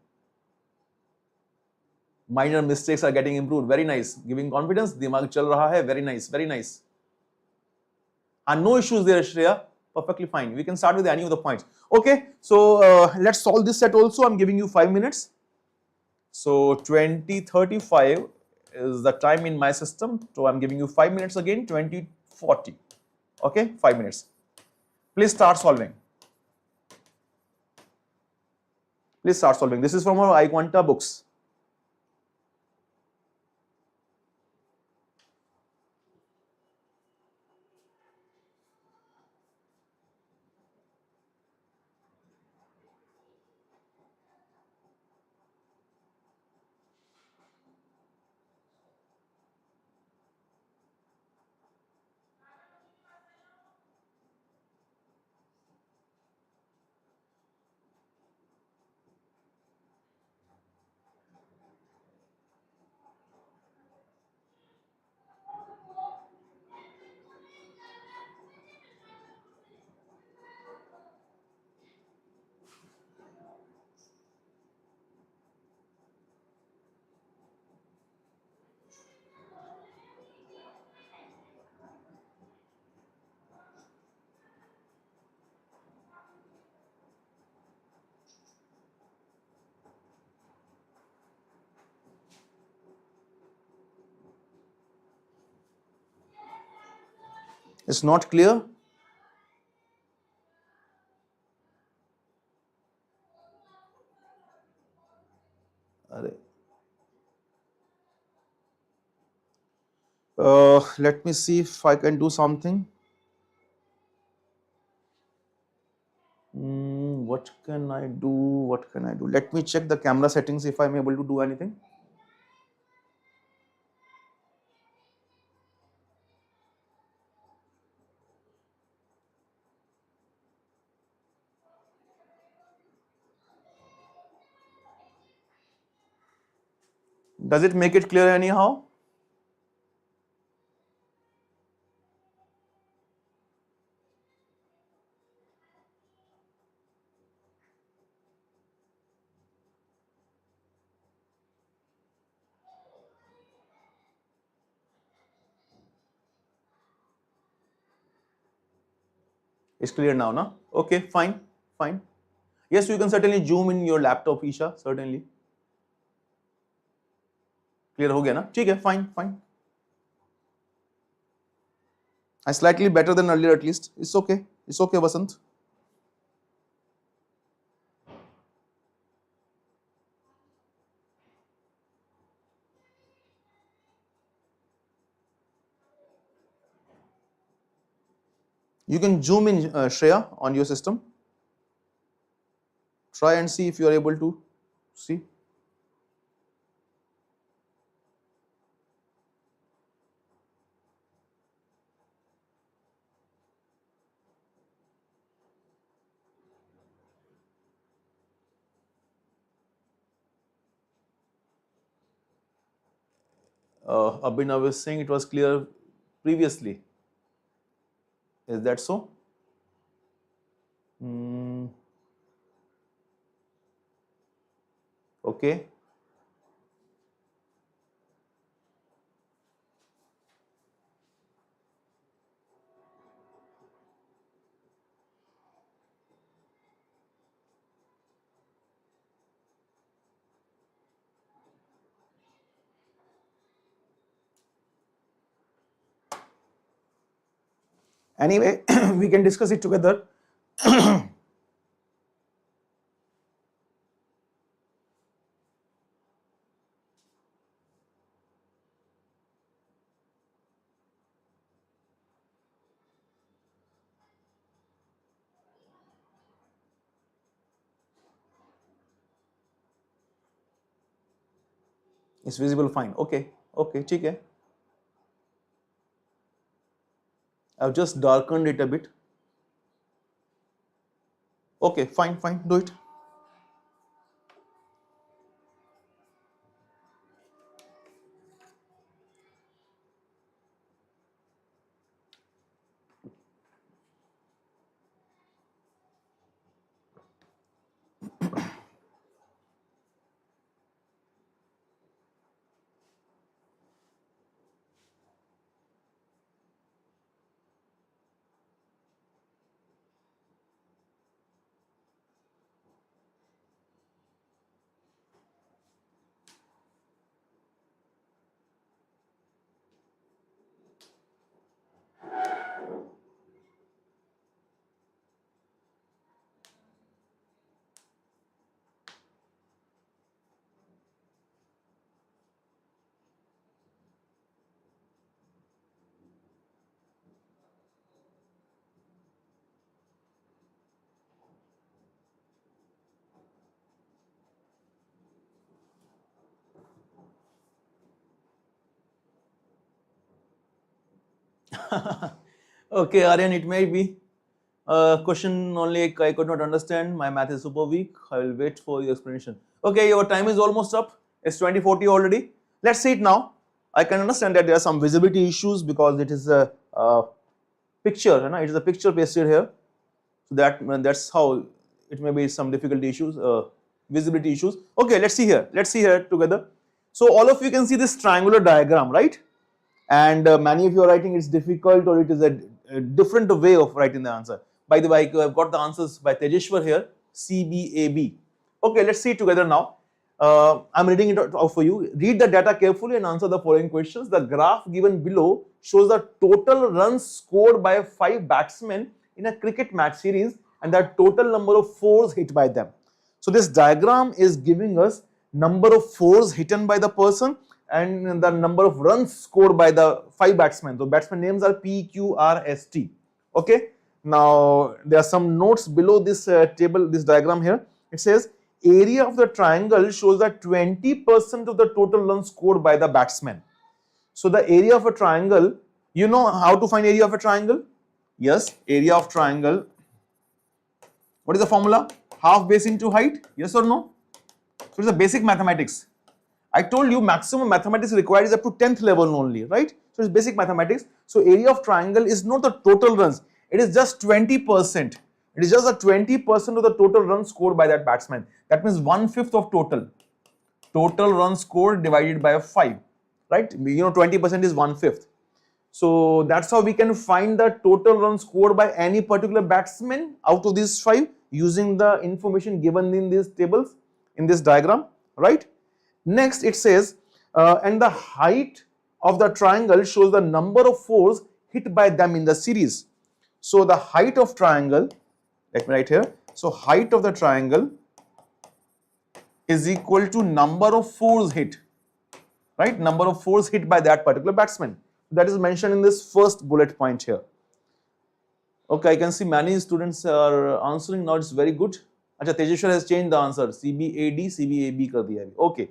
Minor mistakes are getting improved. Very nice. Giving confidence. Dimag chal raha hai. Very nice. Very nice. And no issues there, Shreya. Perfectly fine. We can start with any of the points. Okay. So let's solve this set also. I'm giving you 5 minutes. So 20:35 is the time in my system. So I'm giving you 5 minutes again. 20:40. Okay. 5 minutes. Please start solving. Please start solving. This is from our iQuanta books. It's not clear. Let me see if I can do something. What can I do? What can I do? Let me check the camera settings if I'm able to do anything. Does it make it clear anyhow? It's clear now, no? Okay, fine, fine. Yes, you can certainly zoom in your laptop, Isha, certainly. Clear हो गया ना? ठीक है, fine, fine. Slightly better than earlier at least. It's okay. It's okay, Vasant. You can zoom in, Shreya, on your system. Try and see if you are able to see. Abhinav is saying it was clear previously. Is that so? Okay. Anyway, we can discuss it together. It's visible fine. Okay. Okay, ठीक है. I've just darkened it a bit. Okay, fine, fine, do it. Okay, Aryan, it may be a question only I could not understand. My math is super weak. I will wait for your explanation. Okay, your time is almost up. It's 20:40 already. Let's see it now. I can understand that there are some visibility issues because it is a picture, you know, it is a picture pasted here. So that's how it may be some difficulty issues, visibility issues. Okay, let's see here. Let's see here together. So all of you can see this triangular diagram, right? And many of you are writing it's difficult or it is a different way of writing the answer. By the way, I've got the answers by Tejeshwar here, CBAB. Okay, let's see it together now. I'm reading it out for you. Read the data carefully and answer the following questions. The graph given below shows the total runs scored by 5 batsmen in a cricket match series and the total number of fours hit by them. So this diagram is giving us number of fours hidden by the person and the number of runs scored by the 5 batsmen. So batsmen names are P, Q, R, S, T. Okay. Now there are some notes below this table, this diagram here. It says area of the triangle shows that 20% of the total runs scored by the batsman. So the area of a triangle, you know how to find area of a triangle? Yes, area of triangle. What is the formula? Half base into height. Yes or no? So it's a basic mathematics. I told you maximum mathematics required is up to 10th level only, right? So it's basic mathematics. So area of triangle is not the total runs. It is just 20%. It is just the 20% of the total runs scored by that batsman. That means 1/5 of total. Total runs scored divided by 5, right? You know 20% is 1/5. So that's how we can find the total runs scored by any particular batsman out of these 5 using the information given in these tables, in this diagram, right? Next it says, and the height of the triangle shows the number of fours hit by them in the series. So the height of triangle, let me write here. So height of the triangle is equal to number of fours hit, right? Number of fours hit by that particular batsman. That is mentioned in this first bullet point here. Okay, I can see many students are answering now. It's very good. Acha, Tejeshwar has changed the answer. CBAD, CBAB kar diya. Okay.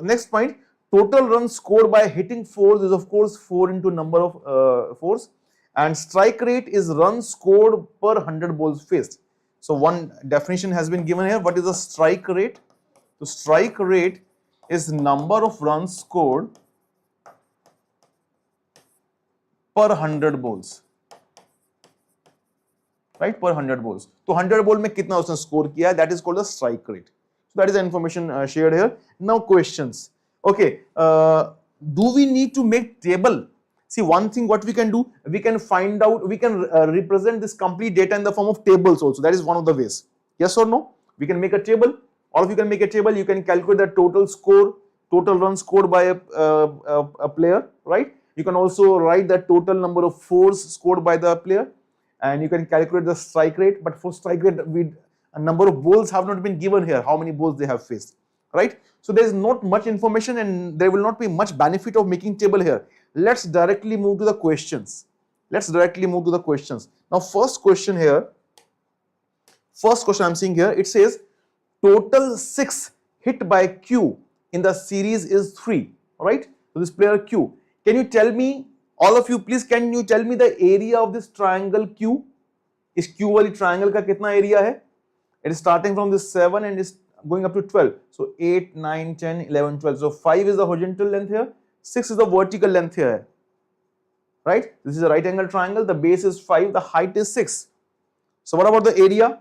Next point, total runs scored by hitting fours is of course 4 into number of fours, and strike rate is runs scored per 100 balls faced. So one definition has been given here. What is the strike rate? So strike rate is number of runs scored per 100 balls, right? Per 100 balls. तो 100 ball में कितना उसने score किया? That is called the strike rate. So that is the information shared here. Now questions. Okay, do we need to make table? See, one thing what we can do, we can find out, we can represent this complete data in the form of tables also. That is one of the ways. Yes or no? We can make a table. All of you can make a table. You can calculate the total score, total runs scored by a player, right? You can also write the total number of fours scored by the player, and you can calculate the strike rate. But for strike rate, a number of balls have not been given here, how many balls they have faced, right? So there is not much information and there will not be much benefit of making table here. Let's directly move to the questions. Let's directly move to the questions. Now first question here, first question I'm seeing here, it says total 6 hit by Q in the series is 3, right? So this player Q, can you tell me, all of you please, can you tell me the area of this triangle Q? Is Q wali triangle ka kitna area hai? It is starting from this 7 and is going up to 12. So 8, 9, 10, 11, 12. So 5 is the horizontal length here, 6 is the vertical length here, right? This is a right angle triangle, the base is 5, the height is 6. So what about the area?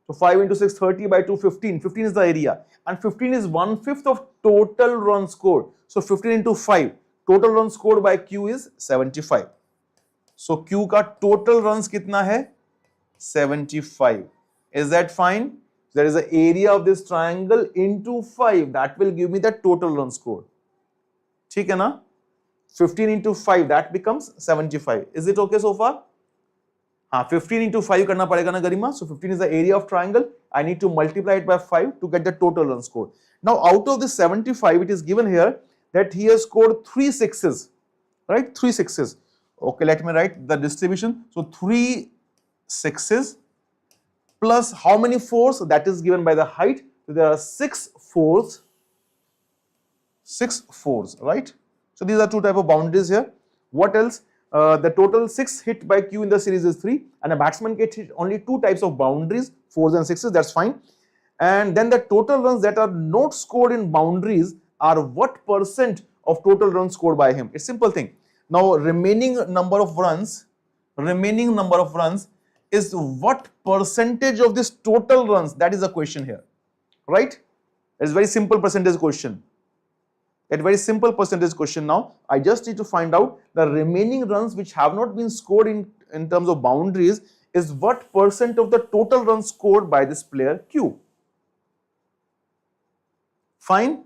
So 5 into 6, 30 by 2, 15. 15 is the area. And 15 is 1/5 of total runs scored. So 15 into 5, total runs scored by Q is 75. So Q ka total runs kitna hai? 75. Is that fine? There is an area of this triangle into 5. That will give me the total run score. ठीक है ना? 15 into 5, that becomes 75. Is it okay so far? हाँ, 15 into 5 करना पड़ेगा ना गरिमा? So 15 is the area of triangle. I need to multiply it by 5 to get the total run score. Now out of this 75, it is given here that he has scored 3 sixes, right? 3 sixes. Okay, let me write the distribution. So 3 sixes plus how many fours? That is given by the height. So there are 6 fours. 6 fours, right? So these are two type of boundaries here. What else? The total 6 hit by Q in the series is 3, and a batsman gets hit only 2 types of boundaries, 4s and 6s. That's fine. And then the total runs that are not scored in boundaries are what percent of total runs scored by him? It's simple thing. Now remaining number of runs is what percentage of this total runs? That is the question here, right? It's very simple percentage question. That very simple percentage question. Now I just need to find out the remaining runs which have not been scored in terms of boundaries is what percent of the total runs scored by this player Q. Fine.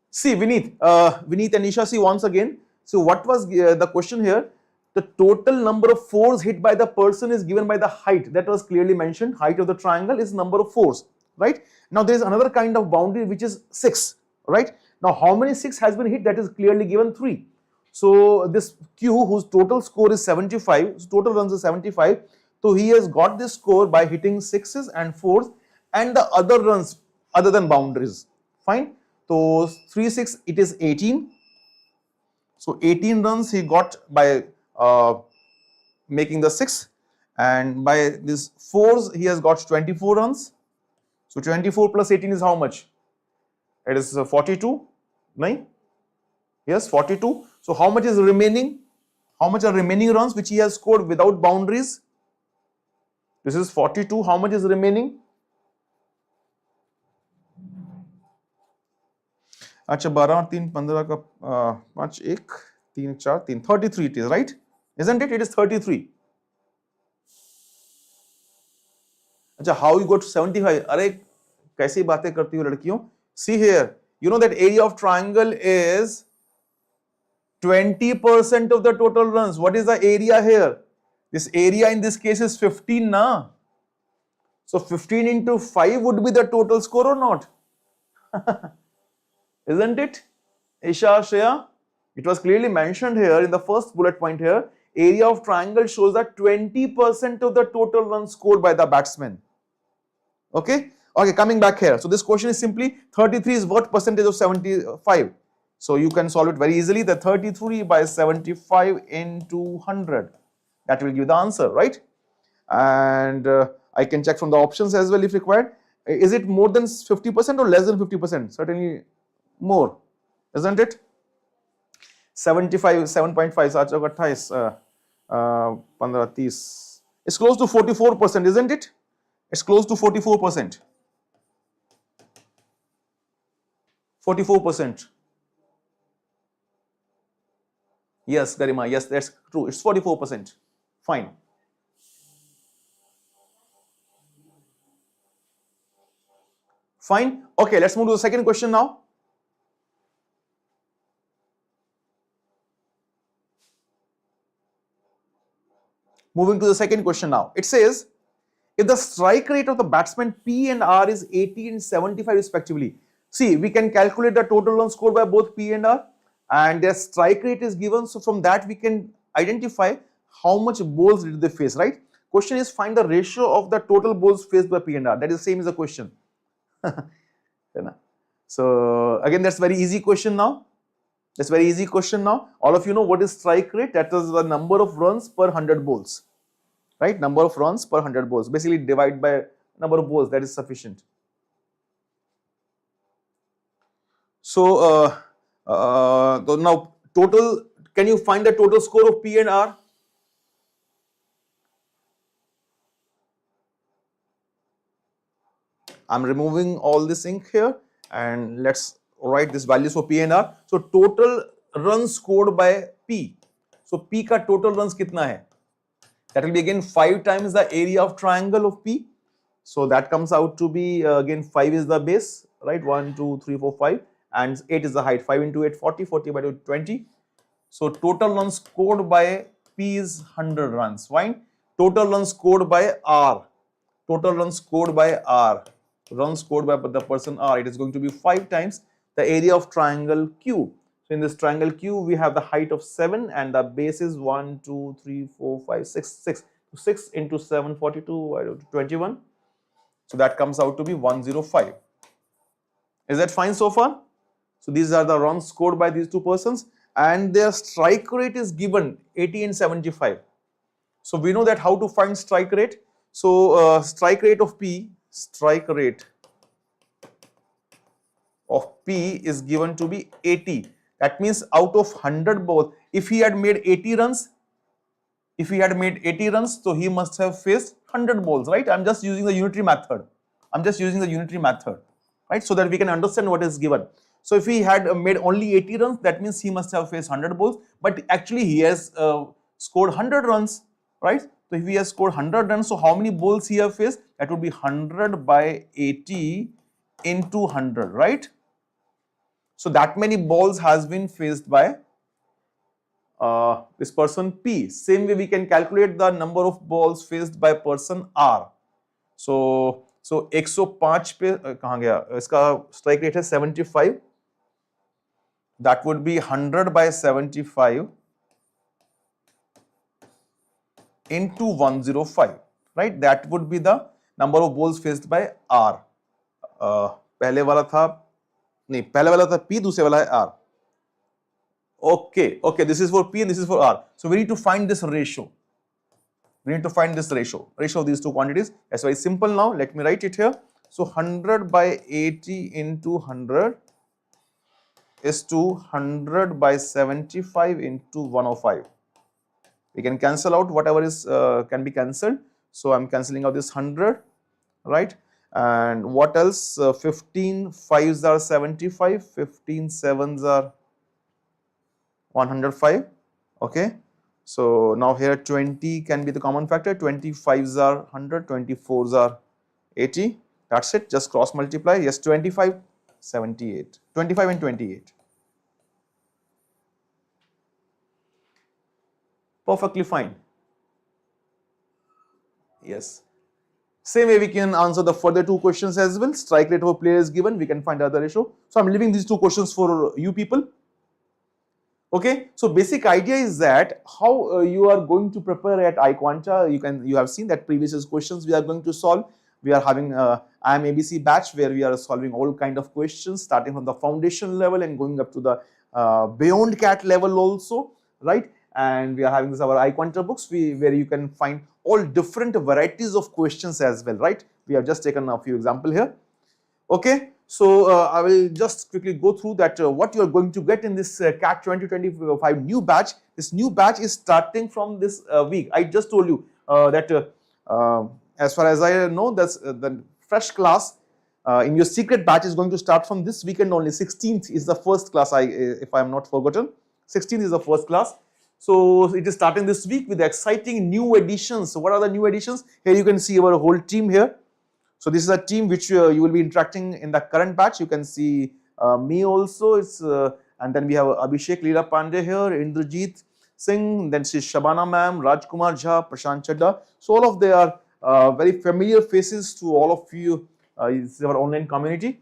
See Vineet and Nisha, see once again. So what was the question here? The total number of fours hit by the person is given by the height. That was clearly mentioned. Height of the triangle is number of fours, right? Now there is another kind of boundary which is 6, right? Now how many 6 has been hit? That is clearly given 3. So this Q, whose total score is 75, so total runs is 75. So he has got this score by hitting 6s and 4s and the other runs other than boundaries. Fine. So 3, 6, it is 18. So 18 runs he got by making the 6, and by this 4s he has got 24 runs. So 24 plus 18 is how much? It is 42. Nahin? Yes, 42. So how much is remaining? How much are remaining runs which he has scored without boundaries? This is 42. How much is remaining? अच्छा 12 3 15 का 5 1 3 4 3 33 it is, right? Isn't it? It is 33. अच्छा, how you got to 75? अरे कैसी बातें करती हो लड़कियों? See here, you know that area of triangle is 20% of the total runs. What is the area here? This area in this case is 15 na. So 15 into 5 would be the total score or not? Isn't it? Isha, Shreya? It was clearly mentioned here in the first bullet point here. Area of triangle shows that 20% of the total runs scored by the batsman. Okay? Okay, coming back here. So this question is simply 33 is what percentage of 75? So you can solve it very easily. The 33 by 75 into 100. That will give the answer, right? And I can check from the options as well if required. Is it more than 50% or less than 50%? Certainly more, isn't it? 75, 7.5, 7 Chowk 28, 15, 30. It's close to 44%, isn't it? It's close to 44%. 44%. Yes, Garima, yes, that's true. It's 44%. Fine. Fine. Okay, let's move to the second question now. Moving to the second question now. It says, if the strike rate of the batsman P and R is 80 and 75 respectively. See, we can calculate the total runs scored by both P and R, and their strike rate is given. So from that we can identify how much balls did they face, right? Question is, find the ratio of the total balls faced by P and R. That is same as the question. So again, that's very easy question now. That's very easy question now. All of you know what is strike rate. That is the number of runs per 100 balls, right? Number of runs per 100 balls. Basically divide by number of balls, that is sufficient. So now total, can you find the total score of P and R? I'm removing all this ink here and let's write this values for P and R. So total runs scored by P. So P ka total runs kitna hai? That will be again 5 times the area of triangle of P. So that comes out to be again 5 is the base, right? 1, 2, 3, 4, 5, and 8 is the height. 5 into 8, 40, 40 by 2, 20. So total runs scored by P is 100 runs. Fine. Total runs scored by R. Total runs scored by R. Runs scored by the person R. It is going to be 5 times the area of triangle Q. So in this triangle Q, we have the height of 7 and the base is 1, 2, 3, 4, 5, 6, 6. So 6 into 7, 42, 21. So that comes out to be 105. Is that fine so far? So these are the runs scored by these two persons and their strike rate is given 80 and 75. So we know that how to find strike rate. So strike rate of P is given to be 80. That means out of 100 balls, if he had made 80 runs, so he must have faced 100 balls, right? I'm just using the unitary method. Right? So that we can understand what is given. So if he had made only 80 runs, that means he must have faced 100 balls. But actually he has scored 100 runs, right? So if he has scored 100 runs, so how many balls he have faced? That would be 100 by 80 into 100, right? So that many balls has been faced by this person P. Same way we can calculate the number of balls faced by person R. So 105 पे कहाँ गया? इसका strike rate है 75. That would be 100 by 75 into 105, right? That would be the number of balls faced by R. पहले वाला था P, दूसरे वाला है R. Okay, this is for P and this is for R. So we need to find this ratio. Ratio of these two quantities. That's very simple now. Let me write it here. So 100 by 80 into 100 is to 100 by 75 into 105. We can cancel out whatever is can be cancelled. So I'm cancelling out this 100, right? And what else? 15 5s are 75, 15 7s are 105. Okay. So now here 20 can be the common factor. 25s are 100, 24s are 80. That's it. Just cross multiply. Yes, 25, 78. 25 and 28. Perfectly fine. Yes. Same way we can answer the further two questions as well. Strike rate of a player is given. We can find the other ratio. So I'm leaving these two questions for you people. Okay. So basic idea is that how you are going to prepare at iQuanta. You have seen that previous questions we are going to solve. We are having IIM ABC batch where we are solving all kind of questions starting from the foundation level and going up to the beyond CAT level also, right? And we are having this our iQuanta books where you can find all different varieties of questions as well, right? We have just taken a few examples here. Okay, So I will just quickly go through that what you are going to get in this CAT 2025 new batch. This new batch is starting from this week. I just told you that as far as I know, that's the fresh class in your secret batch is going to start from this weekend only. 16th is the first class, if I am not forgotten. 16th is the first class. So it is starting this week with exciting new additions. So what are the new additions? Here you can see our whole team here. So this is a team which you will be interacting in the current batch. You can see me also. And then we have Abhishek Leela Pandey here, Indrajit Singh, then she's Shabana ma'am, Rajkumar Jha, Prashant Chadda. So all of they are very familiar faces to all of you. It's our online community.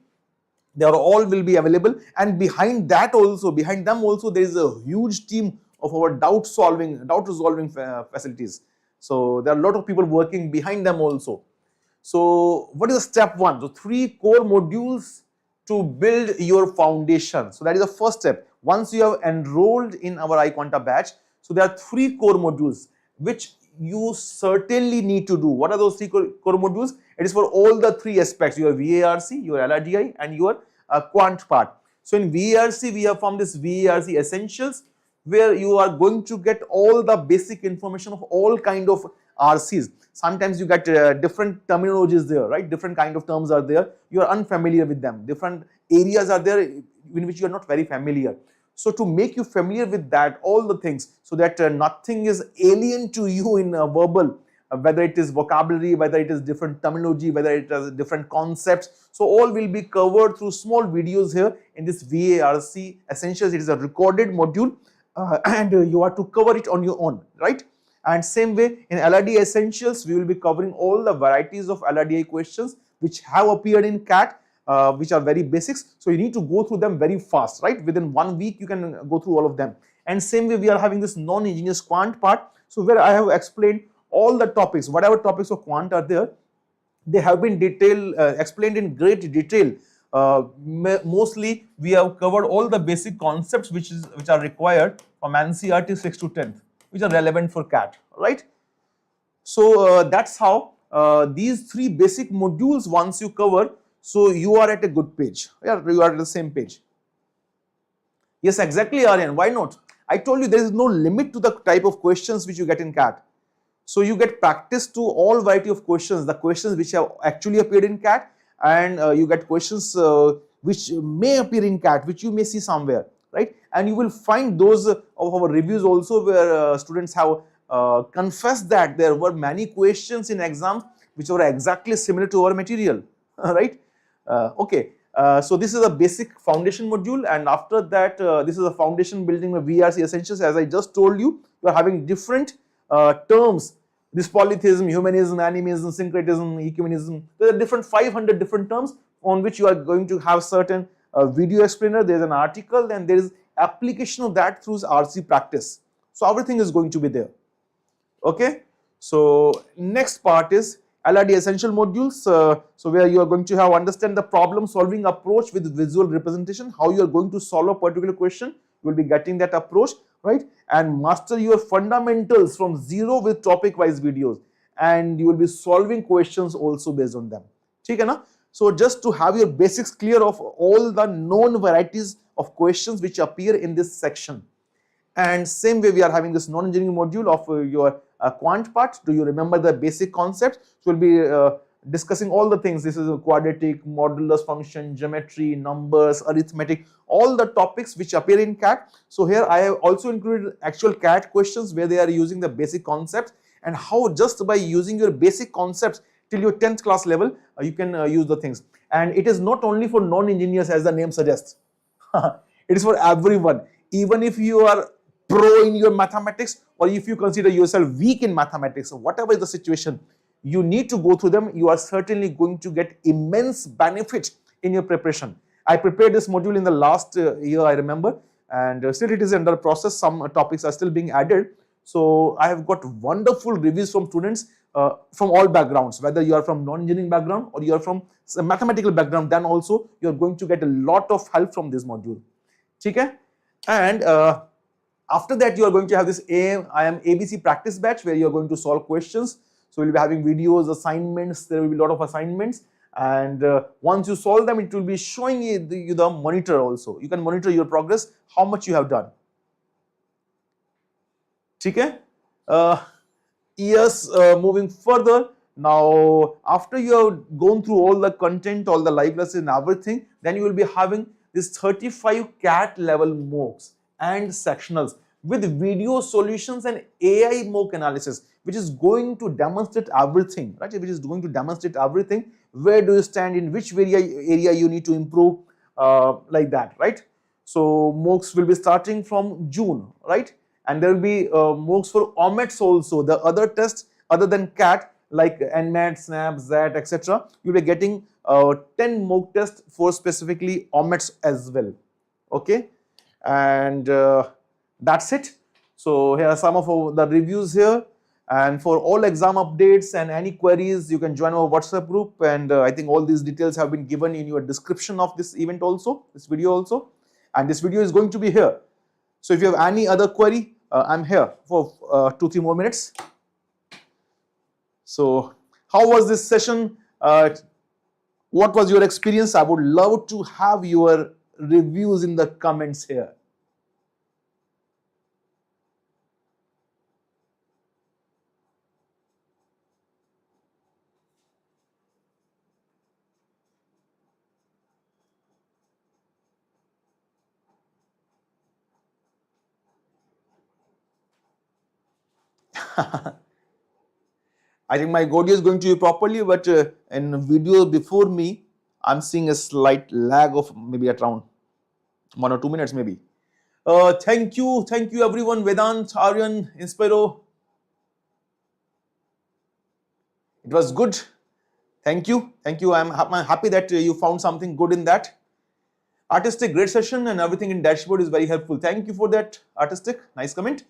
They are all will be available, and behind them also there is a huge team of our doubt resolving facilities. So there are a lot of people working behind them also. So what is the step one? So 3 core modules to build your foundation. So that is the first step. Once you have enrolled in our iQuanta batch, so there are 3 core modules which you certainly need to do. What are those 3 core modules? It is for all the 3 aspects: your VARC, your LRDI, and your quant part. So in VARC, we have formed this VARC essentials, where you are going to get all the basic information of all kind of RCs. Sometimes you get different terminologies there, right? Different kind of terms are there. You are unfamiliar with them. Different areas are there in which you are not very familiar. So to make you familiar with that, all the things, so that nothing is alien to you in verbal, whether it is vocabulary, whether it is different terminology, whether it has different concepts. So all will be covered through small videos here in this VARC essentials. It is a recorded module and you are to cover it on your own, right? And same way in LRDI essentials, we will be covering all the varieties of LRDI questions which have appeared in CAT, which are very basics. So you need to go through them very fast, right? Within 1 week, you can go through all of them. And same way, we are having this non-engineers quant part. So where I have explained all the topics, whatever topics of quant are there, they have been explained in great detail. Mostly, we have covered all the basic concepts which are required from NCERT 6 to 10th, which are relevant for CAT, right? So that's how these 3 basic modules, once you cover, so you are at a good page. Yeah, you are at the same page. Yes, exactly, Aryan. Why not? I told you there is no limit to the type of questions which you get in CAT. So you get practice to all variety of questions, the questions which have actually appeared in CAT, and you get questions which may appear in CAT, which you may see somewhere, right? And you will find those of our reviews also, where students have confessed that there were many questions in exams which were exactly similar to our material, right? Okay. So this is a basic foundation module, and after that, this is a foundation building of VRC essentials. As I just told you, you are having different terms. This polytheism, humanism, animism, syncretism, ecumenism. There are different 500 different terms on which you are going to have certain video explainer. There is an article, and there is application of that through RC practice. So everything is going to be there. Okay. So next part is LRD essential modules. So where you are going to have understand the problem solving approach with visual representation, how you are going to solve a particular question. You will be getting that approach, right? And master your fundamentals from zero with topic wise videos, and you will be solving questions also based on them. Okay, na? So just to have your basics clear of all the known varieties of questions which appear in this section. And same way, we are having this non-engineering module of your quant part. Do you remember the basic concepts? So we'll be discussing all the things. This is a quadratic, modulus function, geometry, numbers, arithmetic, all the topics which appear in CAT. So here I have also included actual CAT questions where they are using the basic concepts, and how just by using your basic concepts till your 10th class level, you can use the things. And it is not only for non-engineers as the name suggests. It is for everyone. Even if you are pro in your mathematics, or if you consider yourself weak in mathematics, or whatever is the situation, you need to go through them. You are certainly going to get immense benefit in your preparation. I prepared this module in the last year, I remember, and still it is under process. Some topics are still being added. So I have got wonderful reviews from students from all backgrounds, whether you are from non-engineering background or you are from a mathematical background, then also you are going to get a lot of help from this module. Okay? And after that, you are going to have this ABC practice batch where you are going to solve questions. So we'll be having videos, assignments. There will be a lot of assignments, And once you solve them, it will be showing you the monitor also. You can monitor your progress, how much you have done. Okay? Yes, moving further. Now, after you have gone through all the content, all the live lessons and everything, then you will be having this 35 CAT level mocks and sectionals with video solutions and AI mock analysis, which is going to demonstrate everything, right? Which is going to demonstrate everything. Where do you stand, in which area you need to improve, like that, right? So mocks will be starting from June, right? And there will be mocks for OMETs also, the other tests other than CAT like NMAT, SNAP, ZAT, etc. You'll be getting 10 mock tests for specifically OMETs as well. Okay, and that's it. So here are some of the reviews here. And for all exam updates and any queries, you can join our WhatsApp group. And I think all these details have been given in your description of this event also, this video also. And this video is going to be here. So if you have any other query, I'm here for 2-3 more minutes. So how was this session? What was your experience? I would love to have your reviews in the comments here. I think my audio is going to be properly, but in video before me, I'm seeing a slight lag of maybe around 1 or 2 minutes maybe. Thank you everyone. Vedant, Aryan, Inspiro. It was good. Thank you. I'm happy that you found something good in that. Artistic, great session, and everything in dashboard is very helpful. Thank you for that, Artistic. Nice comment.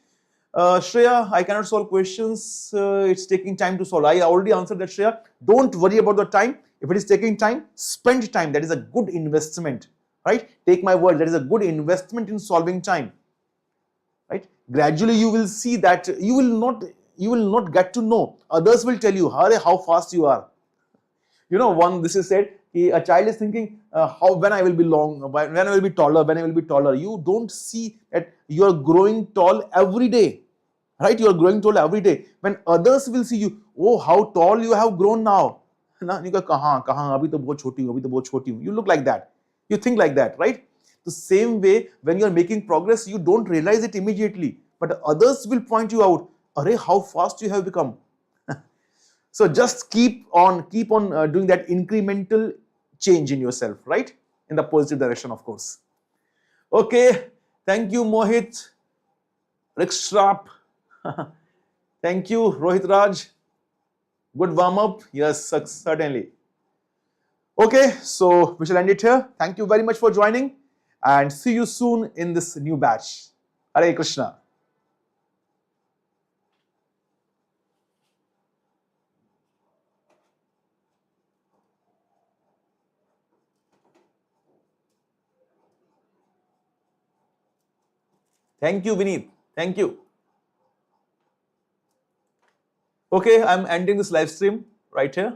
Shreya, I cannot solve questions. It's taking time to solve. I already answered that, Shreya. Don't worry about the time. If it is taking time, spend time. That is a good investment, right? Take my word. That is a good investment in solving time, right? Gradually, you will see that you will not get to know. Others will tell you how fast you are. You know, this is said. A child is thinking, when I will be when I will be taller. You don't see that you are growing tall every day, right? You are growing tall every day. When others will see you, oh, how tall you have grown now. You go, kahan, abhi to bahut choti hu. You look like that. You think like that, right? The same way, when you are making progress, you don't realize it immediately, but others will point you out, arey, how fast you have become. So just keep on doing that incremental change in yourself, right? In the positive direction, of course. Okay. Thank you, Mohit. Rickstrap. Thank you, Rohit Raj. Good warm up. Yes, certainly. Okay, so we shall end it here. Thank you very much for joining, and see you soon in this new batch. Hare Krishna. Thank you, Vineet. Thank you. Okay, I'm ending this live stream right here.